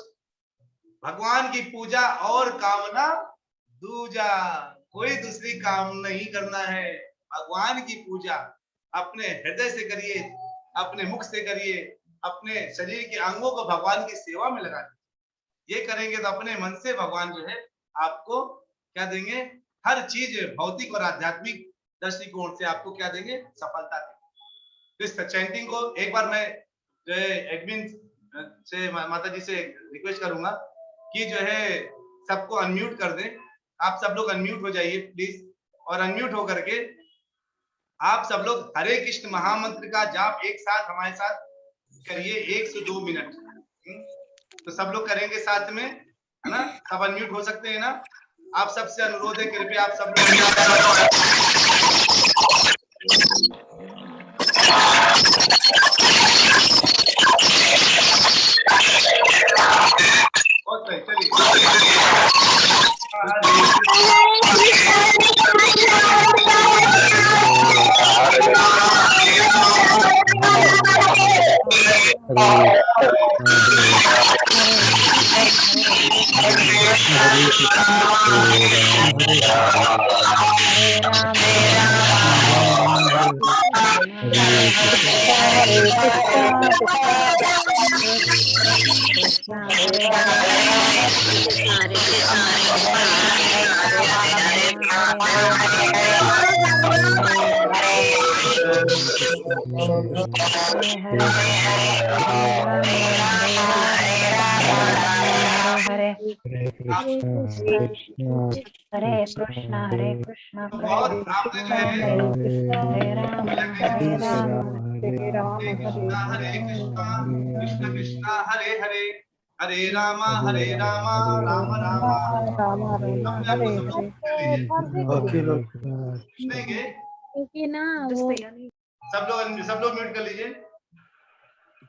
भगवान की पूजा और कामना दूजा, कोई दूसरी काम नहीं करना है। भगवान की पूजा अपने हृदय से करिए, अपने मुख से करिए, अपने शरीर के अंगों को भगवान की सेवा में लगा दीजिए। ये करेंगे तो अपने मन से भगवान जो है आपको क्या देंगे? हर चीज भौतिक और आध्यात्मिक दृष्टिकोण से आपको क्या देंगे? सफलता देंगे। इस चैंटिंग को एक बार मैं जो है एडमिन से माता जी से रिक्वेस्ट करूंगा कि जो है सबको अनम्यूट कर दें। आप सब लोग अनम्यूट हो जाइए प्लीज, और अनम्यूट होकर के आप सब लोग हरे कृष्ण महामंत्र का जाप एक साथ हमारे साथ करिए 1 से 2 मिनट। तो सब लोग करेंगे साथ में, है ना? सब अनम्यूट हो सकते हैं ना? आप सबसे अनुरोध है, कृपया आप सब लोग बहुत सही, चलिए। हरे कृष्णा हरे कृष्णा बहुत आपने जो है हरे राम हरे राम हरे राम हरे कृष्णा कृष्णा हरे हरे, हरे राम राम राम राम अपने आप हरे को सब लोग कर लीजिए। सुनेंगे क्योंकि ना वो सब लोग म्यूट कर लीजिए।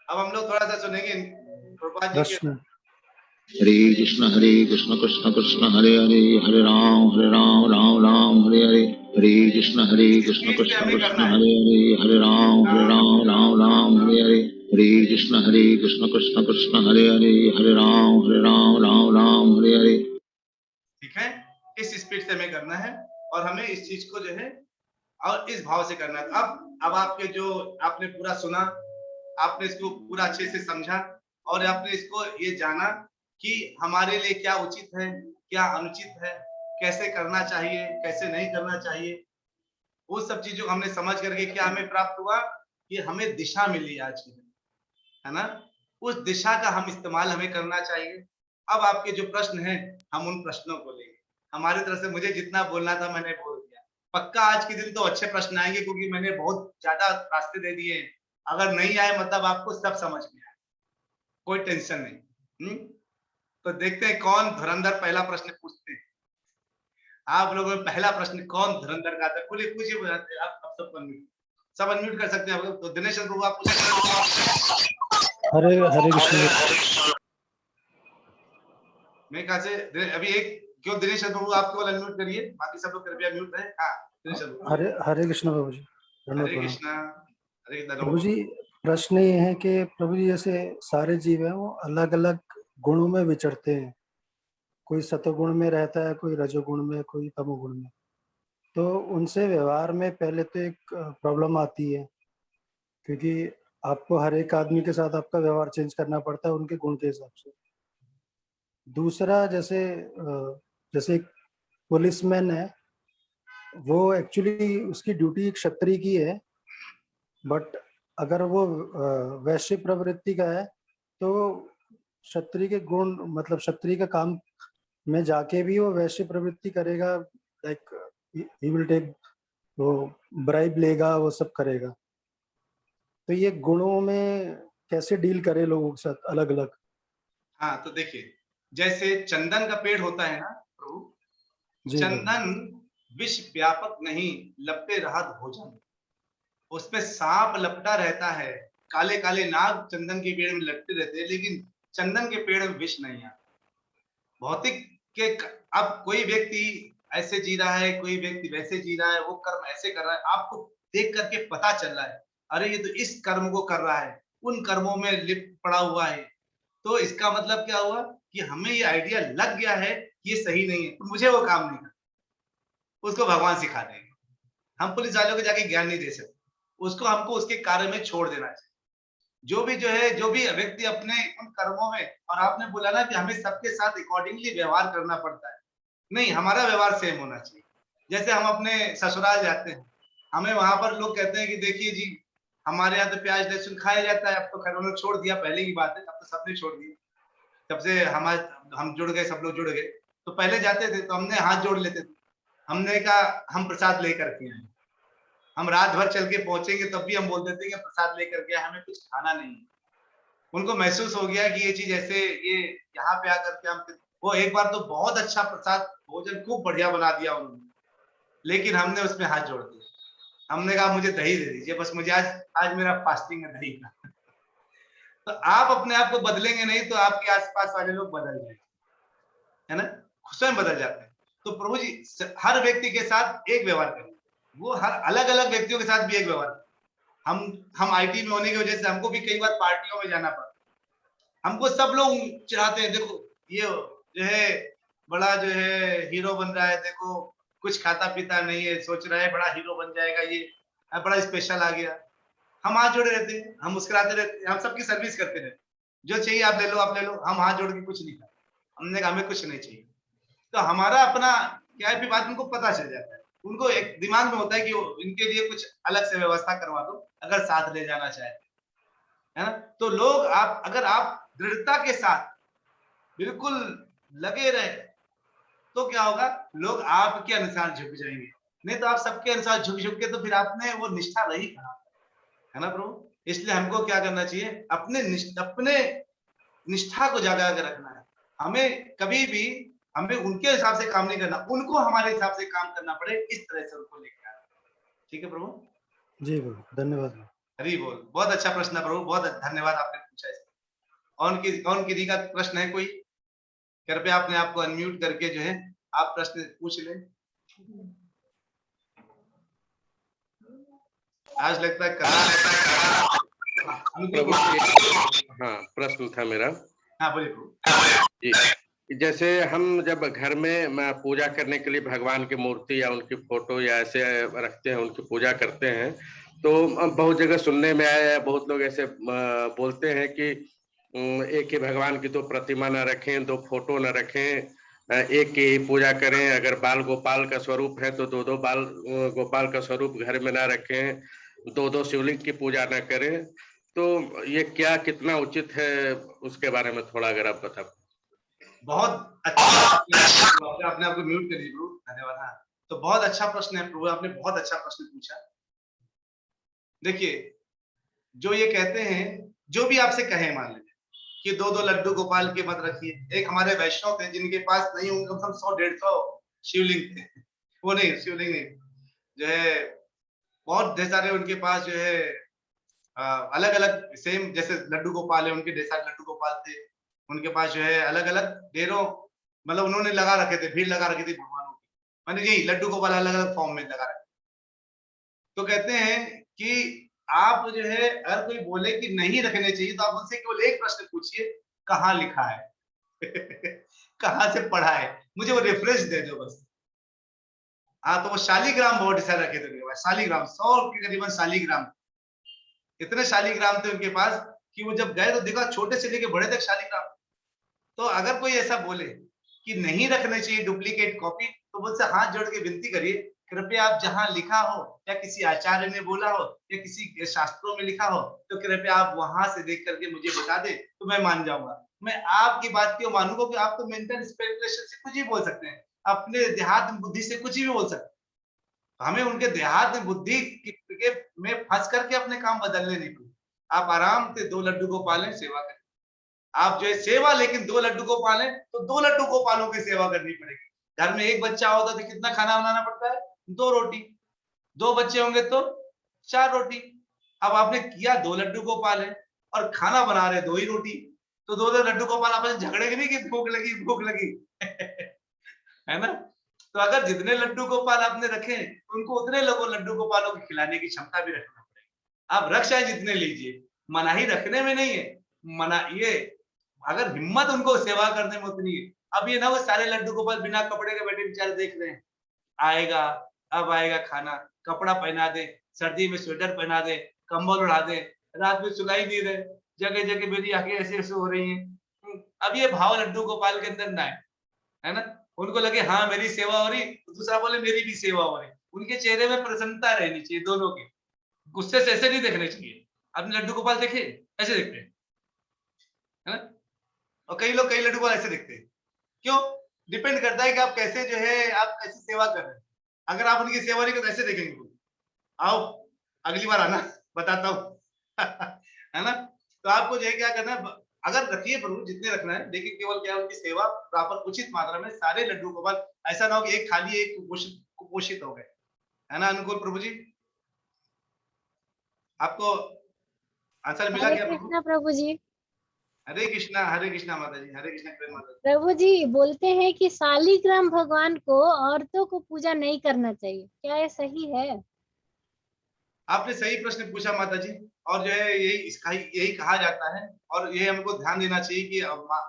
अब हम लोग थोड़ा सा सुनेंगे प्रभुपाद जी के। हरे कृष्ण कृष्ण कृष्ण हरे हरे, हरे राम राम राम हरे हरे, हरे कृष्ण कृष्ण कृष्ण हरे हरे, हरे राम राम हरे हरे, हरे कृष्ण कृष्ण कृष्ण हरे हरे, हरे राम राम हरे हरे। ठीक है, इस स्पीड से हमें करना है और हमें इस चीज को जो है और इस भाव से करना है। अब आपके जो आपने पूरा सुना, आपने इसको पूरा अच्छे से समझा और आपने इसको ये जाना कि हमारे लिए क्या उचित है, क्या अनुचित है, कैसे करना चाहिए, कैसे नहीं करना चाहिए। वो सब चीजों को हमने समझ करके क्या हमें प्राप्त हुआ कि हमें दिशा मिली आज की, है ना? उस दिशा का हम इस्तेमाल हमें करना चाहिए। अब आपके जो प्रश्न हैं हम उन प्रश्नों को लेंगे। हमारी तरफ से मुझे जितना बोलना था मैंने बोल दिया। पक्का आज के दिन तो अच्छे प्रश्न आएंगे क्योंकि मैंने बहुत ज्यादा रास्ते दे दिए हैं। अगर नहीं आए मतलब आपको सब समझ में आए, कोई टेंशन नहीं। तो देखते हैं कौन धुरंधर पहला प्रश्न पूछते हैं। आप लोगों में पहला प्रश्न कौन धुरंधर का आता है? पूछिए आप सब अनम्यूट कर सकते हैं। तो दिनेश प्रभु आप हरे कृष्ण। मैं कहा से अभी एक क्यों दिनेश प्रभु आप केवल अनम्यूट करिए, बाकी सब लोग कृपया म्यूट रहे। हाँ दिनेश प्रभु। हरे कृष्ण प्रभु जी। हरे कृष्णा। हरे प्रभु जी, प्रश्न ये है कि प्रभु जी जैसे सारे जीव हैं वो अलग अलग गुणों में विचरते हैं। कोई सतोगुण में रहता है, कोई रजोगुण में, कोई तमोगुण में। तो उनसे व्यवहार में पहले तो एक प्रॉब्लम आती है क्योंकि आपको हर एक आदमी के साथ आपका व्यवहार चेंज करना पड़ता है उनके गुण के हिसाब से। दूसरा जैसे पुलिसमैन है, वो एक्चुअली उसकी ड्यूटी क्षत्रिय की है, बट अगर वो वैश्य प्रवृत्ति का है तो क्षत्रिय के गुण, मतलब क्षत्रिय का काम में जाके भी वो वैश्य प्रवृत्ति करेगा, लाइक ही विल टेक, वो ब्राइब लेगा, वो सब करेगा। तो ये गुणों में कैसे डील करे लोगों के साथ अलग अलग? हाँ, तो देखिए, जैसे चंदन का पेड़ होता है ना प्रभु, जी चंदन विश्व व्यापक नहीं, लपटे रहा भोजन, उसपे सांप लपटा रहता है, काले काले नाग चंदन के पेड़ में लपटे रहते हैं, लेकिन चंदन के पेड़ में विष नहीं आता। भौतिक के अब कोई व्यक्ति ऐसे जी रहा है, कोई व्यक्ति वैसे जी रहा है, वो कर्म ऐसे कर रहा है, आपको देख करके पता चल रहा है, अरे ये तो इस कर्म को कर रहा है, उन कर्मों में लिप्त पड़ा हुआ है, तो इसका मतलब क्या हुआ कि हमें ये आइडिया लग गया है कि ये सही नहीं है, तो मुझे वो काम नहीं करना, उसको भगवान सिखा देंगे। हम पुलिस वालों को जाके ज्ञान नहीं दे सकते, उसको हमको उसके कार्य में छोड़ देना चाहिए। जो भी व्यक्ति अपने उन कर्मों में, और आपने बोला ना कि हमें सबके साथ अकॉर्डिंगली व्यवहार करना पड़ता है, नहीं, हमारा व्यवहार सेम होना चाहिए। जैसे हम अपने ससुराल जाते हैं, हमें वहां पर लोग कहते हैं कि देखिए जी, हमारे यहाँ तो प्याज लहसुन खाया जाता है, अब तो खैर उन्होंने छोड़ दिया, पहले की बात है, अब तो सबने छोड़ दिया, जब से हम जुड़ गए, सब लोग जुड़ गए। तो पहले जाते थे तो हमने हाथ जोड़ लेते थे, हमने कहा हम प्रसाद लेकर के आए, हम रात भर चल के पहुंचेंगे तब भी हम बोल देते हैं प्रसाद लेकर के, हमें कुछ खाना नहीं है। उनको महसूस हो गया कि ये चीज ऐसे, ये यहाँ पे आकर के हम, वो एक बार तो बहुत अच्छा प्रसाद भोजन खूब बढ़िया बना दिया उन्होंने, लेकिन हमने उसमें हाथ जोड़ दिया, हमने कहा मुझे दही दे दीजिए, बस मुझे आज मेरा फास्टिंग है दही का। तो आप अपने आप को बदलेंगे नहीं तो आपके आसपास वाले लोग बदल जाएंगे, है ना, स्वयं बदल जाते हैं। तो प्रभु जी हर व्यक्ति के साथ एक व्यवहार करें, वो हर अलग अलग व्यक्तियों के साथ भी एक व्यवहार। हम आईटी में होने की वजह से हमको भी कई बार पार्टियों में जाना पड़ता, हमको सब लोग चिढ़ाते हैं, देखो ये जो है बड़ा जो है हीरो बन रहा है, देखो कुछ खाता पीता नहीं है, सोच रहा है बड़ा हीरो बन जाएगा, ये बड़ा स्पेशल आ गया। हम हाथ जोड़े रहते हैं, हम मुस्कुराते रहते हैं, हम सबकी सर्विस करते रहते हैं, जो चाहिए आप ले लो, आप ले लो, हम हाथ जोड़ के कुछ नहीं खाते, हमने कहा हमें कुछ नहीं चाहिए। तो हमारा अपना क्या है, बात उनको पता चल जाता है, उनको एक दिमाग में होता है कि इनके लिए कुछ अलग से व्यवस्था करवा दो, अगर साथ ले जाना चाहे, है ना। तो लोग अगर आप दृढ़ता के साथ बिल्कुल लगे रहे तो क्या होगा, लोग आपके अनुसार झुक जाएंगे, नहीं तो आप सबके अनुसार झुक झुक के तो फिर आपने वो निष्ठा रही कहा, है ना प्रभु। इसलिए हमको क्या करना चाहिए, अपने निष्ठा को जगा के रखना है, हमें कभी भी हमें उनके हिसाब से काम नहीं करना, उनको हमारे हिसाब से काम करना पड़े, इस तरह से उनको लेकर आना। ठीक है प्रभु जी प्रभु, धन्यवाद। हरि बोल। बहुत अच्छा प्रश्न है प्रभु, बहुत धन्यवाद आपने पूछा इसका। कौन किसी का प्रश्न है कोई, कृपया अपने आप को अनम्यूट करके जो है आप प्रश्न पूछ लें। आज लगता है हाँ, प्रश्न था मेरा। हाँ बोलिए प्रभु जी, जैसे हम जब घर में पूजा करने के लिए भगवान की मूर्ति या उनकी फोटो या ऐसे रखते हैं, उनकी पूजा करते हैं, तो बहुत जगह सुनने में आया है, बहुत लोग ऐसे बोलते हैं कि एक ही भगवान की तो प्रतिमा न रखें, दो फोटो न रखें, एक की पूजा करें, अगर बाल गोपाल का स्वरूप है तो दो दो बाल गोपाल का स्वरूप घर में ना रखें, दो दो शिवलिंग की पूजा न करें, तो ये क्या कितना उचित है, उसके बारे में थोड़ा अगर आप बता। बहुत अच्छा, अपने आप को म्यूट कर दीजिए प्रभु, धन्यवाद। हाँ, तो बहुत अच्छा प्रश्न है प्रभु, आपने बहुत अच्छा प्रश्न पूछा। देखिए, जो ये कहते हैं, जो भी आपसे कहे, मान लीजिए कि दो दो लड्डू गोपाल के मत रखिए, एक हमारे वैष्णव थे जिनके पास नहीं होंगे कम से कम 100-150 शिवलिंग थे, वो नहीं, शिवलिंग नहीं, जो है बहुत ढेर सारे उनके पास जो है अलग अलग सेम, जैसे लड्डू गोपाल है, उनके ढेर सारे लड्डू गोपाल थे, उनके पास जो है अलग अलग ढेरों, मतलब उन्होंने लगा रखे थे, भीड़ लगा रखी थी भगवानों की, मैंने यही लड्डू गोपाल अलग अलग फॉर्म में लगा रखे। तो कहते हैं कि आप जो है अगर कोई बोले कि नहीं रखने चाहिए तो आप उनसे केवल एक प्रश्न पूछिए, कहाँ लिखा है कहाँ से पढ़ा है, मुझे वो रेफरेंस दे दो बस। हाँ, तो वो शालीग्राम बहुत सारे रखे थे उनके पास, शालीग्राम 100 के करीबन शालीग्राम, इतने शालीग्राम थे उनके पास कि वो जब गए तो देखा छोटे से लेके बड़े तक शालीग्राम। तो अगर कोई ऐसा बोले कि नहीं रखने चाहिए डुप्लीकेट कॉपी, तो मुझसे हाथ जोड़ के विनती करिए, कृपया आप जहां लिखा हो या किसी आचार्य ने बोला हो या किसी शास्त्रों में लिखा हो, तो कृपया आप वहां से देख करके मुझे बता दे, तो मैं मान जाऊंगा। मैं आपकी बात क्यों मानूंगा कि आप तो मेंटल स्पेकुलेशन से कुछ ही बोल सकते हैं, अपने देहात बुद्धि से कुछ भी बोल सकते हैं। हमें उनके देहात बुद्धि में फंस करके अपने काम बदलने नहीं पड़े। आप आराम से 2 लड्डू को पालें, सेवा करें। आप जो है सेवा, लेकिन 2 लड्डू को पालें तो 2 लड्डू गोपालों की सेवा करनी पड़ेगी। घर में 1 बच्चा होगा तो कितना खाना बनाना पड़ता है? 2 रोटी। 2 बच्चे होंगे तो 4 रोटी। अब आपने किया 2 लड्डू गोपाल है और खाना बना रहे 2 ही रोटी, तो 2-2 लड्डू गोपाल आपस में झगड़ेंगे नहीं कि भूख लगी, भूख लगी। है ना? तो अगर जितने लड्डू गोपाल आपने रखे, उनको उतने लोगों लड्डू गोपालों को खिलाने की क्षमता भी रखना पड़ेगा। आप रख चाहे जितने लीजिए, मनाही रखने में नहीं है। मना ये अगर हिम्मत उनको सेवा करने में उतनी है, अब ये ना वो सारे लड्डू गोपाल बिना कपड़े के बैठे बेचारे देख रहे हैं, आएगा, अब आएगा खाना, कपड़ा पहना दे, सर्दी में स्वेटर पहना दे, कंबल उड़ा दे, रात में सुलाई नहीं रहे, जगह जगह मेरी आंखें ऐसे ऐसे हो रही हैं। अब ये भाव लड्डू गोपाल के अंदर ना है ना? उनको लगे हाँ मेरी सेवा हो रही, तो दूसरा बोले मेरी भी सेवा हो रही। उनके चेहरे में प्रसन्नता रहनी चाहिए दोनों की, गुस्से से ऐसे नहीं देखने चाहिए। आपने लड्डू गोपाल देखे? ऐसे दिखते हैं, है ना? और कई लोग कई लड्डू गोपाल ऐसे दिखते हैं। क्यों? डिपेंड करता है कि आप कैसे जो है आप कैसी सेवा कर रहे हैं। अगर आप उनकी सेवा नहीं करते ऐसे देखेंगे वो। आओ अगली बार आना, बताता हूँ। है ना? तो आपको जो है क्या करना है, अगर रखिए प्रभु जितने रखना है, लेकिन केवल क्या है उनकी सेवा प्रॉपर उचित मात्रा में, सारे लड्डू गोपाल ऐसा ना हो कि एक खाली एक कुपोषित हो गए। है ना अनुकूल प्रभु जी? आपको आंसर मिला हरे क्या प्रभु? कृष्णा प्रभु जी। हरे कृष्णा माता जी, हरे कृष्णा प्रेम माता जी। प्रभु जी बोलते हैं कि शालिग्राम भगवान को औरतों को पूजा नहीं करना चाहिए, क्या ये सही है? आपने सही प्रश्न पूछा माता जी, और जो है यही कहा जाता है, और ये हमको ध्यान देना चाहिए कि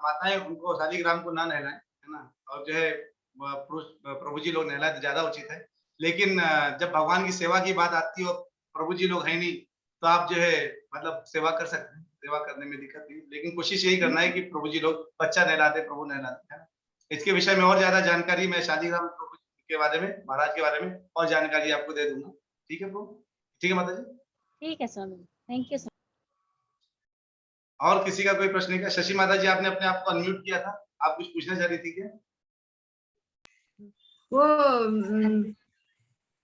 माताएं उनको शालिग्राम को ना नहलाएं, है ना? और जो है पुरुष प्रभु जी लोग नहलाए तो ज्यादा उचित है। लेकिन जब भगवान की सेवा की बात आती है और प्रभु जी लोग है नहीं, तो आप जो है मतलब सेवा कर सकते हैं, सेवा करने में दिक्कत नहीं, लेकिन कोशिश यही करना है कि प्रभु जी लोग बच्चा नहलाते, प्रभु नहलाते हैं। इसके विषय में और ज्यादा जानकारी मैं शालिग्राम प्रभु के बारे में, महाराज के बारे में और जानकारी आपको दे दूंगा। ठीक है प्रभु? ठीक है माता जी। ठीक है स्वामी, थैंक यू। और किसी का कोई प्रश्न है क्या? शशि माता जी आपने अपने आप को अनम्यूट किया था, आप कुछ पूछना चाह रही थी क्या? वो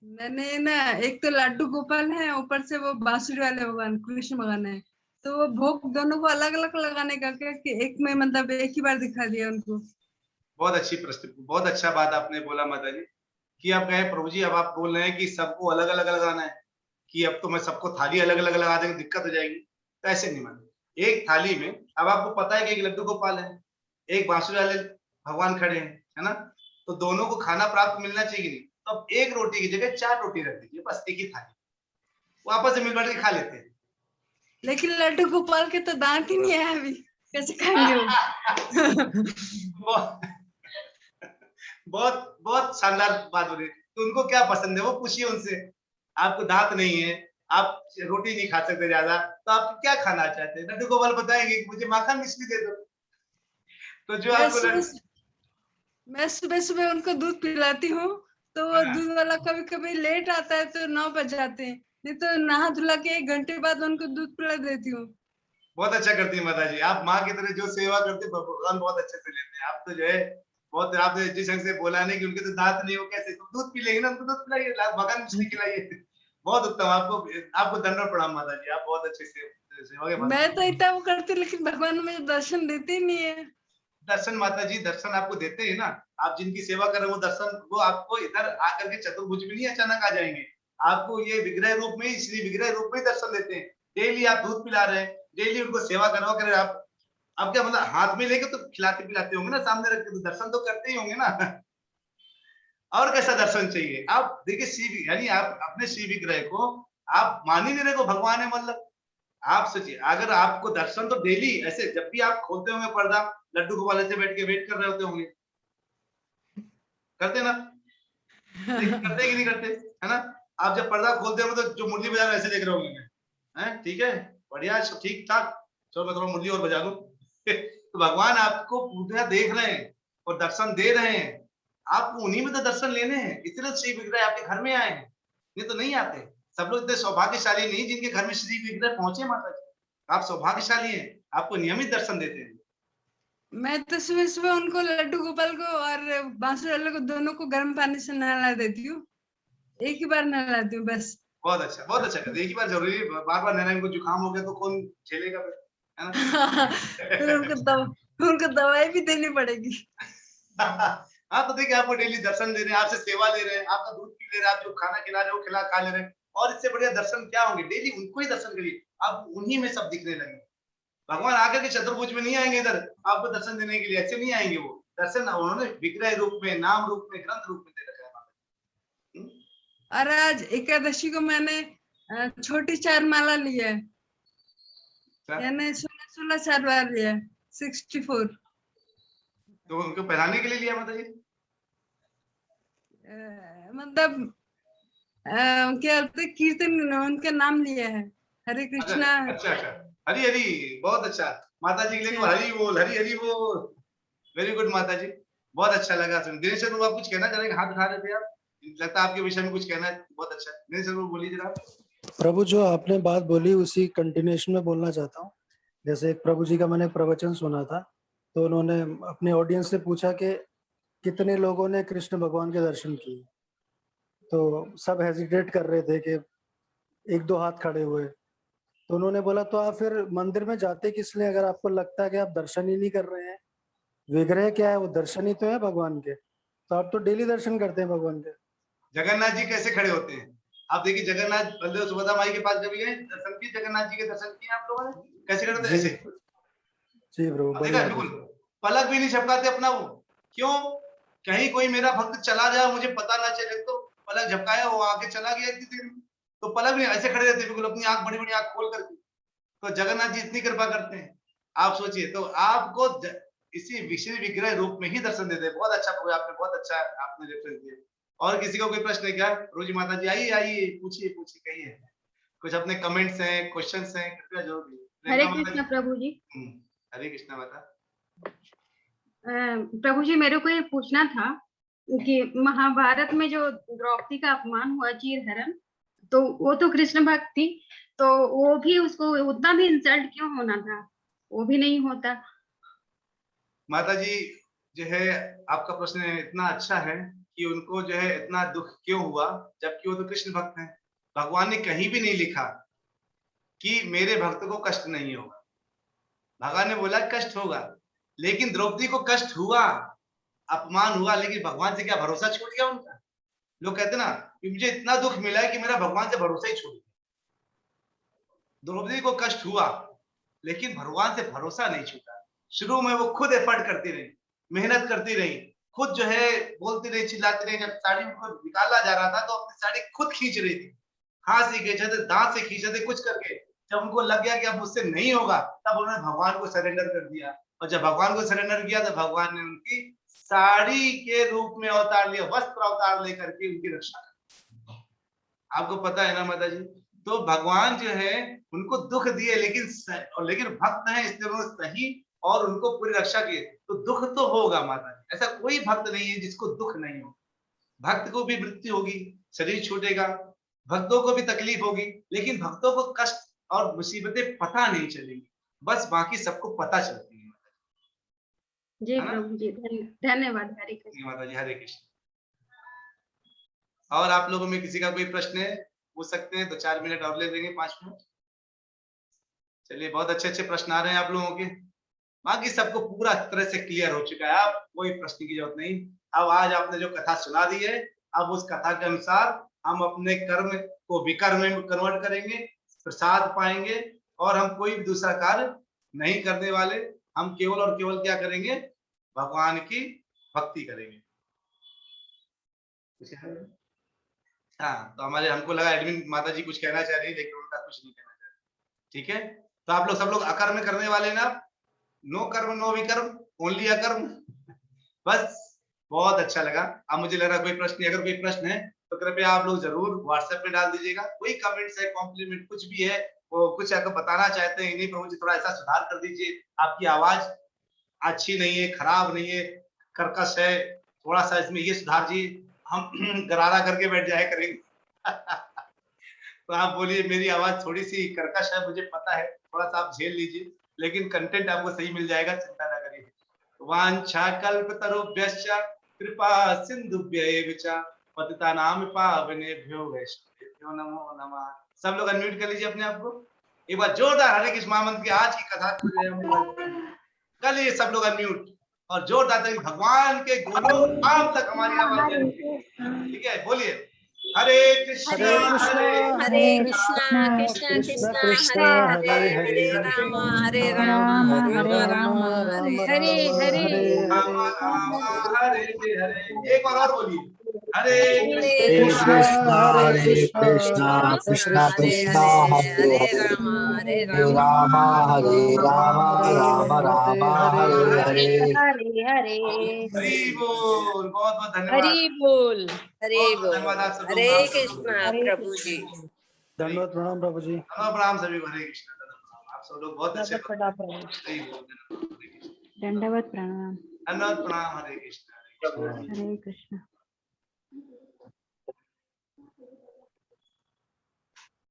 मैंने ना, एक तो लड्डू गोपाल है, ऊपर से वो बांसुरी वाले भगवान कृष्ण भगवान है, तो वो भोग दोनों को अलग अलग लगाने का क्या कि एक में मतलब एक ही बार दिखा दिया उनको? बहुत अच्छी प्रश्न, बहुत अच्छा बात आपने बोला माता जी, कि आप कहे प्रभु जी अब आप बोल रहे हैं कि सबको अलग अलग लगाना है, कि अब तो मैं सबको थाली अलग अलग लगा देंगे दिक्कत हो जाएगी, तो ऐसे नहीं माने। एक थाली में अब आपको पता है कि एक लड्डू गोपाल है, एक बांसुरी वाले भगवान खड़े हैं, है ना? तो दोनों को खाना प्राप्त मिलना चाहिए नहीं, तो अब एक रोटी की जगह 4 रोटी रख दीजिए, बस एक ही थाली, वो आपस में मिल बांट के खा लेते हैं। लेकिन लड्डू गोपाल के तो दांत ही नहीं है अभी, कैसे खाएंगे वो? बहुत बहुत शानदार बात हो रही है। तो उनको क्या पसंद है वो पूछिए उनसे। आपको दांत नहीं है, आप रोटी नहीं खा सकते ज्यादा, तो आप क्या खाना चाहते हैं? लड्डू गोपाल बताएंगे कि मुझे माखन मिश्री दे दो। तो जो आपको मैं सुबह सुबह उनको दूध पिलाती हूँ, तो वो दूध वाला कभी कभी लेट आता है तो 9 बज जाते हैं, नहीं तो नहा धुला के 1 घंटे बाद उनको दूध पिला देती हूँ। बहुत अच्छा करती है माता जी, आप माँ की तरह जो सेवा करते भगवान बहुत अच्छे से लेते हैं। आप तो जो है बहुत, आपने जिस ढंग से बोला नहीं कि उनके तो दांत नहीं हो, कैसे तो दूध पी लेंगे ना, उनको दूध पिलाइए, मकान मिश्री खिलाइए। बहुत उत्तम, आपको दंडवत प्रणाम माता जी, आप बहुत अच्छे से सेवा के। मैं तो इतना वो करती हूँ, लेकिन भगवान मुझे दर्शन देते ही नहीं है। दर्शन माता जी, दर्शन आपको देते हैं ना, आप जिनकी सेवा कर रहे हो वो दर्शन, वो आपको इधर आकर के चतुर्भुज में नहीं अचानक आ जाएंगे, आपको ये विग्रह रूप में, श्री विग्रह रूप में दर्शन देते हैं। डेली आप दूध पिला रहे हैं, डेली उनको सेवा करवा कर आप क्या मतलब हाथ में लेके तो खिलाते पिलाते होंगे ना, सामने रख के तो दर्शन तो करते ही होंगे ना। और कैसा दर्शन चाहिए? आप देखिए शिव, यानी आप अपने शिव विग्रह को आप मान ही नहीं रहे को भगवान है, मतलब आप सोचिए अगर आपको दर्शन तो डेली ऐसे जब भी आप खोलते होंगे पर्दा, लड्डू गोपाल से बैठ के वेट कर रहे होते होंगे, करते ना? करते कि नहीं करते, है ना? आप जब पर्दा खोलते होंगे तो जो मुरली बजा रहे ऐसे देख रहे होंगे, हैं? ठीक है, बढ़िया, ठीक ठाक, चलो मैं थोड़ा मुरली और बजा लूं। तो भगवान आपको पूरा देख रहे हैं, और दर्शन दे रहे हैं, आपको उन्हीं में तो दर्शन लेने हैं, इसलिए तो श्री विग्रह आपके घर में आए हैं, नहीं तो नहीं आते। सब लोग इतने सौभाग्यशाली नहीं जिनके घर में श्री विग्रह पहुंचे माता जी, आप सौभाग्यशाली हैं, आपको नियमित दर्शन देते हैं। मैं तो सुबह सुबह उनको, लड्डू गोपाल को और बांसुरी वाले को, दोनों को गर्म पानी से नहला देती हूँ। एक ही बार नहलाती हूँ बस। बहुत अच्छा करते, एक ही बार जरूरी है, बार बार नहलाने को जुकाम हो गया तो कौन झेलेगा फिर, है ना? फिर उनको दवाई भी देनी पड़ेगी। हाँ तो देखिए, आपको डेली दर्शन दे रहे हैं, आपसे सेवा ले रहे हैं, आपका दूध पी ले रहे हैं, आप जो खाना खिला रहे हो खा ले रहे हैं, और इससे बढ़िया दर्शन क्या होंगे? डेली उनको ही दर्शन करिए, अब उन्हीं में सब दिखने लगे। भगवान आकर के चतुर्भुज में नहीं आएंगे इधर आपको दर्शन देने के लिए, ऐसे नहीं आएंगे वो। दर्शन उन्होंने विग्रह रूप में, नाम रूप में, ग्रंथ रूप में दे रखा है। और आज एकादशी को मैंने छोटी 4 माला लिया है, यानी 16 4 बार लिया है, 64। तो उनको पहनाने के लिए लिया माता जी? मतलब क्या बोलते हैं, कीर्तन उनका नाम लिया है, हरे कृष्णा। अच्छा, हरी हरी, बहुत अच्छा। माता जी के लिए हरी बोल, हरी हरी बोल। वेरी गुड माता जी, बहुत अच्छा लगा सुन। दिनेश सर, आप कुछ कहना चाहेंगे? हाथ उठा रहे थे आप, लगता है आपके विषय में कुछ कहना है। बहुत अच्छा, दिनेश सर बोलिए जरा। प्रभु, जो आपने बात बोली उसी कंटिन्यूएशन में बोलना चाहता हूँ। जैसे एक प्रभु जी का मैंने प्रवचन सुना था, तो उन्होंने अपने ऑडियंस से पूछा कि कितने लोगों ने कृष्ण भगवान के दर्शन किए, तो सब हेजिटेट कर रहे थे कि 1-2 हाथ खड़े हुए। तो उन्होंने बोला, तो आप फिर मंदिर में जाते किस लिए, अगर आपको लगता है कि आप दर्शन ही नहीं कर रहे हैं? विग्रह क्या है? वो दर्शन ही तो है भगवान के, तो आप तो डेली दर्शन करते हैं भगवान के। जगन्नाथ जी कैसे खड़े होते हैं? आप देखिए, जगन्नाथ बलदेव सुभद्रा माई के पास जब गए दर्शन किए, जगन्नाथ जी के दर्शन किए आप लोगों ने, कैसे खड़े होते हैं? ऐसे जी प्रभु, देखा, बिल्कुल पलक भी नहीं झपकाते अपना। वो क्यों? कहीं कोई मेरा भक्त चला जाए, मुझे पता ना चले, तो पलक झपकाया, वो आके चला गया इतनी देर में, तो पलक भी ऐसे खड़े रहते बिल्कुल, अपनी आंख बड़ी बड़ी आंख खोल करके। तो जगन्नाथ जी इतनी कृपा करते हैं, आप सोचिए। तो आपको इसी विषय विग्रह रूप में ही दर्शन देते हैं। बहुत अच्छा प्रभु, आपने बहुत अच्छा आपने रेफरेंस दिया। और किसी को कोई प्रश्न है क्या? रोजी माता जी आइए आइए, पूछिए कहिए, कुछ अपने कमेंट्स हैं, क्वेश्चंस हैं, कृपया जरूर दीजिए। हरे कृष्ण प्रभु जी। हरे कृष्णा माता। प्रभु जी, मेरे को ये पूछना था कि महाभारत में जो द्रौपदी का अपमान हुआ, चीरहरण, तो वो तो कृष्ण भक्त थी, तो वो भी, उसको उतना भी इंसल्ट क्यों होना था? वो भी नहीं होता। माता जी, जो है आपका प्रश्न इतना अच्छा है कि उनको जो है इतना दुख क्यों हुआ, जबकि वो तो कृष्ण भक्त हैं। भगवान ने कहीं भी नहीं लिखा कि मेरे भक्त को कष्ट नहीं होगा। भगवान ने बोला कष्ट होगा, लेकिन द्रौपदी को कष्ट हुआ, अपमान हुआ, लेकिन भगवान से क्या भरोसा छूट गया उनका? लोग कहते ना कि मुझे इतना दुख मिला है कि मेरा भगवान से भरोसा ही छूट गया। द्रौपदी को कष्ट हुआ, लेकिन भगवान से भरोसा नहीं छूटा। शुरू में वो खुद एफर्ट करती रही, मेहनत करती रही, खुद जो है बोलती रही, चिल्लाती रही। जब साड़ी को निकाला जा रहा था तो अपनी साड़ी खुद खींच रही थी, हाथ से खींचे थे, दांत से खींचे थे, कुछ करके। जब उनको लग गया कि अब मुझसे नहीं होगा, तब उन्होंने भगवान को सरेंडर कर दिया। और जब भगवान को सरेंडर किया तो भगवान ने उनकी साड़ी के रूप में अवतार लिया, वस्त्र अवतार लेकर के उनकी रक्षा कर। आपको पता है ना माता जी? तो भगवान जो है उनको दुख दिए, लेकिन भक्त हैं इसलिए उन्होंने सही और उनको पूरी रक्षा की। तो दुख तो होगा माता जी, ऐसा कोई भक्त नहीं है जिसको दुख नहीं हो। भक्त को भी मृत्यु होगी, शरीर छूटेगा, भक्तों को भी तकलीफ होगी, लेकिन भक्तों को कष्ट और मुसीबतें पता नहीं चलेंगी, बस बाकी सबको पता चलती है। जी प्रभु जी, धन्यवाद। हरे कृष्ण माता जी, हरे कृष्ण। और आप लोगों में किसी का कोई प्रश्न है पूछ सकते हैं, तो 4 मिनट और ले लेंगे, 5 मिनट। चलिए, बहुत अच्छे अच्छे प्रश्न आ रहे हैं आप लोगों के। बाकी सबको पूरा तरह से क्लियर हो चुका है, आप कोई प्रश्न की जरूरत नहीं। अब आज आपने जो कथा सुना दी है, अब उस कथा के अनुसार हम अपने कर्म को विकर्म में कन्वर्ट करेंगे, प्रसाद पाएंगे, और हम कोई भी दूसरा कार्य नहीं करने वाले। हम केवल और केवल क्या करेंगे? भगवान की भक्ति करेंगे। हाँ, तो हमको लगा एडमिन माता जी कुछ कहना चाह रही है, लेकिन उनका कुछ नहीं कहना चाह रही। ठीक है, तो आप लोग सब लोग अकर्म करने वाले ना? नो कर्म नो विकर्म, ओनली अकर्म। बस, बहुत अच्छा लगा। अब मुझे लग रहा है कोई प्रश्न, अगर कोई प्रश्न है तो कृपया आप लोग जरूर व्हाट्सएप में डाल दीजिएगा। कोई कमेंट्स है, कॉम्प्लीमेंट कुछ भी है, वो कुछ अगर बताना चाहते हैं, नहीं प्रभु जी थोड़ा ऐसा सुधार कर दीजिए, आपकी आवाज अच्छी नहीं है, खराब नहीं है, कर्कश है, थोड़ा सा इसमें ये सुधार जी, हम गरारा करके बैठ जाए करेंगे। तो आप बोलिए मेरी आवाज थोड़ी सी कर्कश है, मुझे पता है, थोड़ा सा आप झेल लीजिए, लेकिन कंटेंट आपको सही मिल जाएगा, चिंता ना करिए। वांछा कल्पतरुभ्यश्च कृपा सिंधुभ्यैव च पतितानां पावनेभ्यो वैष्णवेभ्यो नमो नमः। सब लोग अनम्यूट कर लीजिए अपने आप को, एक बार जोरदार हरे कृष्ण महामंत्र की आज की कथा कल ये सब लोग अनम्यूट और जोरदार तक भगवान के गोलों आम तक हमारी आवाज जाएगी। ठीक है, बोलिए हरे कृष्णा हरे कृष्णा कृष्णा कृष्णा कृष्णा हरे हरे हरे हरे हरे राम हरे राम राम हरे हरे हरे हरे राम राम हरे हरे। एक बार और बोलिए हरे कृष्णा हरे कृष्णा कृष्णा कृष्णा हरे राम हरे राम राम राम हरे हरे। हरे हरे हरि बोल। बहुत बहुत धन्यवाद, हरि बोल। हरे बहुत बहुत बोल धन्यवाद आप सब हरे लोग। कृष्णा प्रभु जी। धन्यवाद, प्रणाम प्रभु जी। प्रणाम सभी को, हरे कृष्ण। आप सब लोग बहुत अच्छे प्रभु प्रणाम। हरि बोल। दंडवत प्रणाम। धन्यवाद, प्रणाम, हरे कृष्ण। हरे कृष्ण।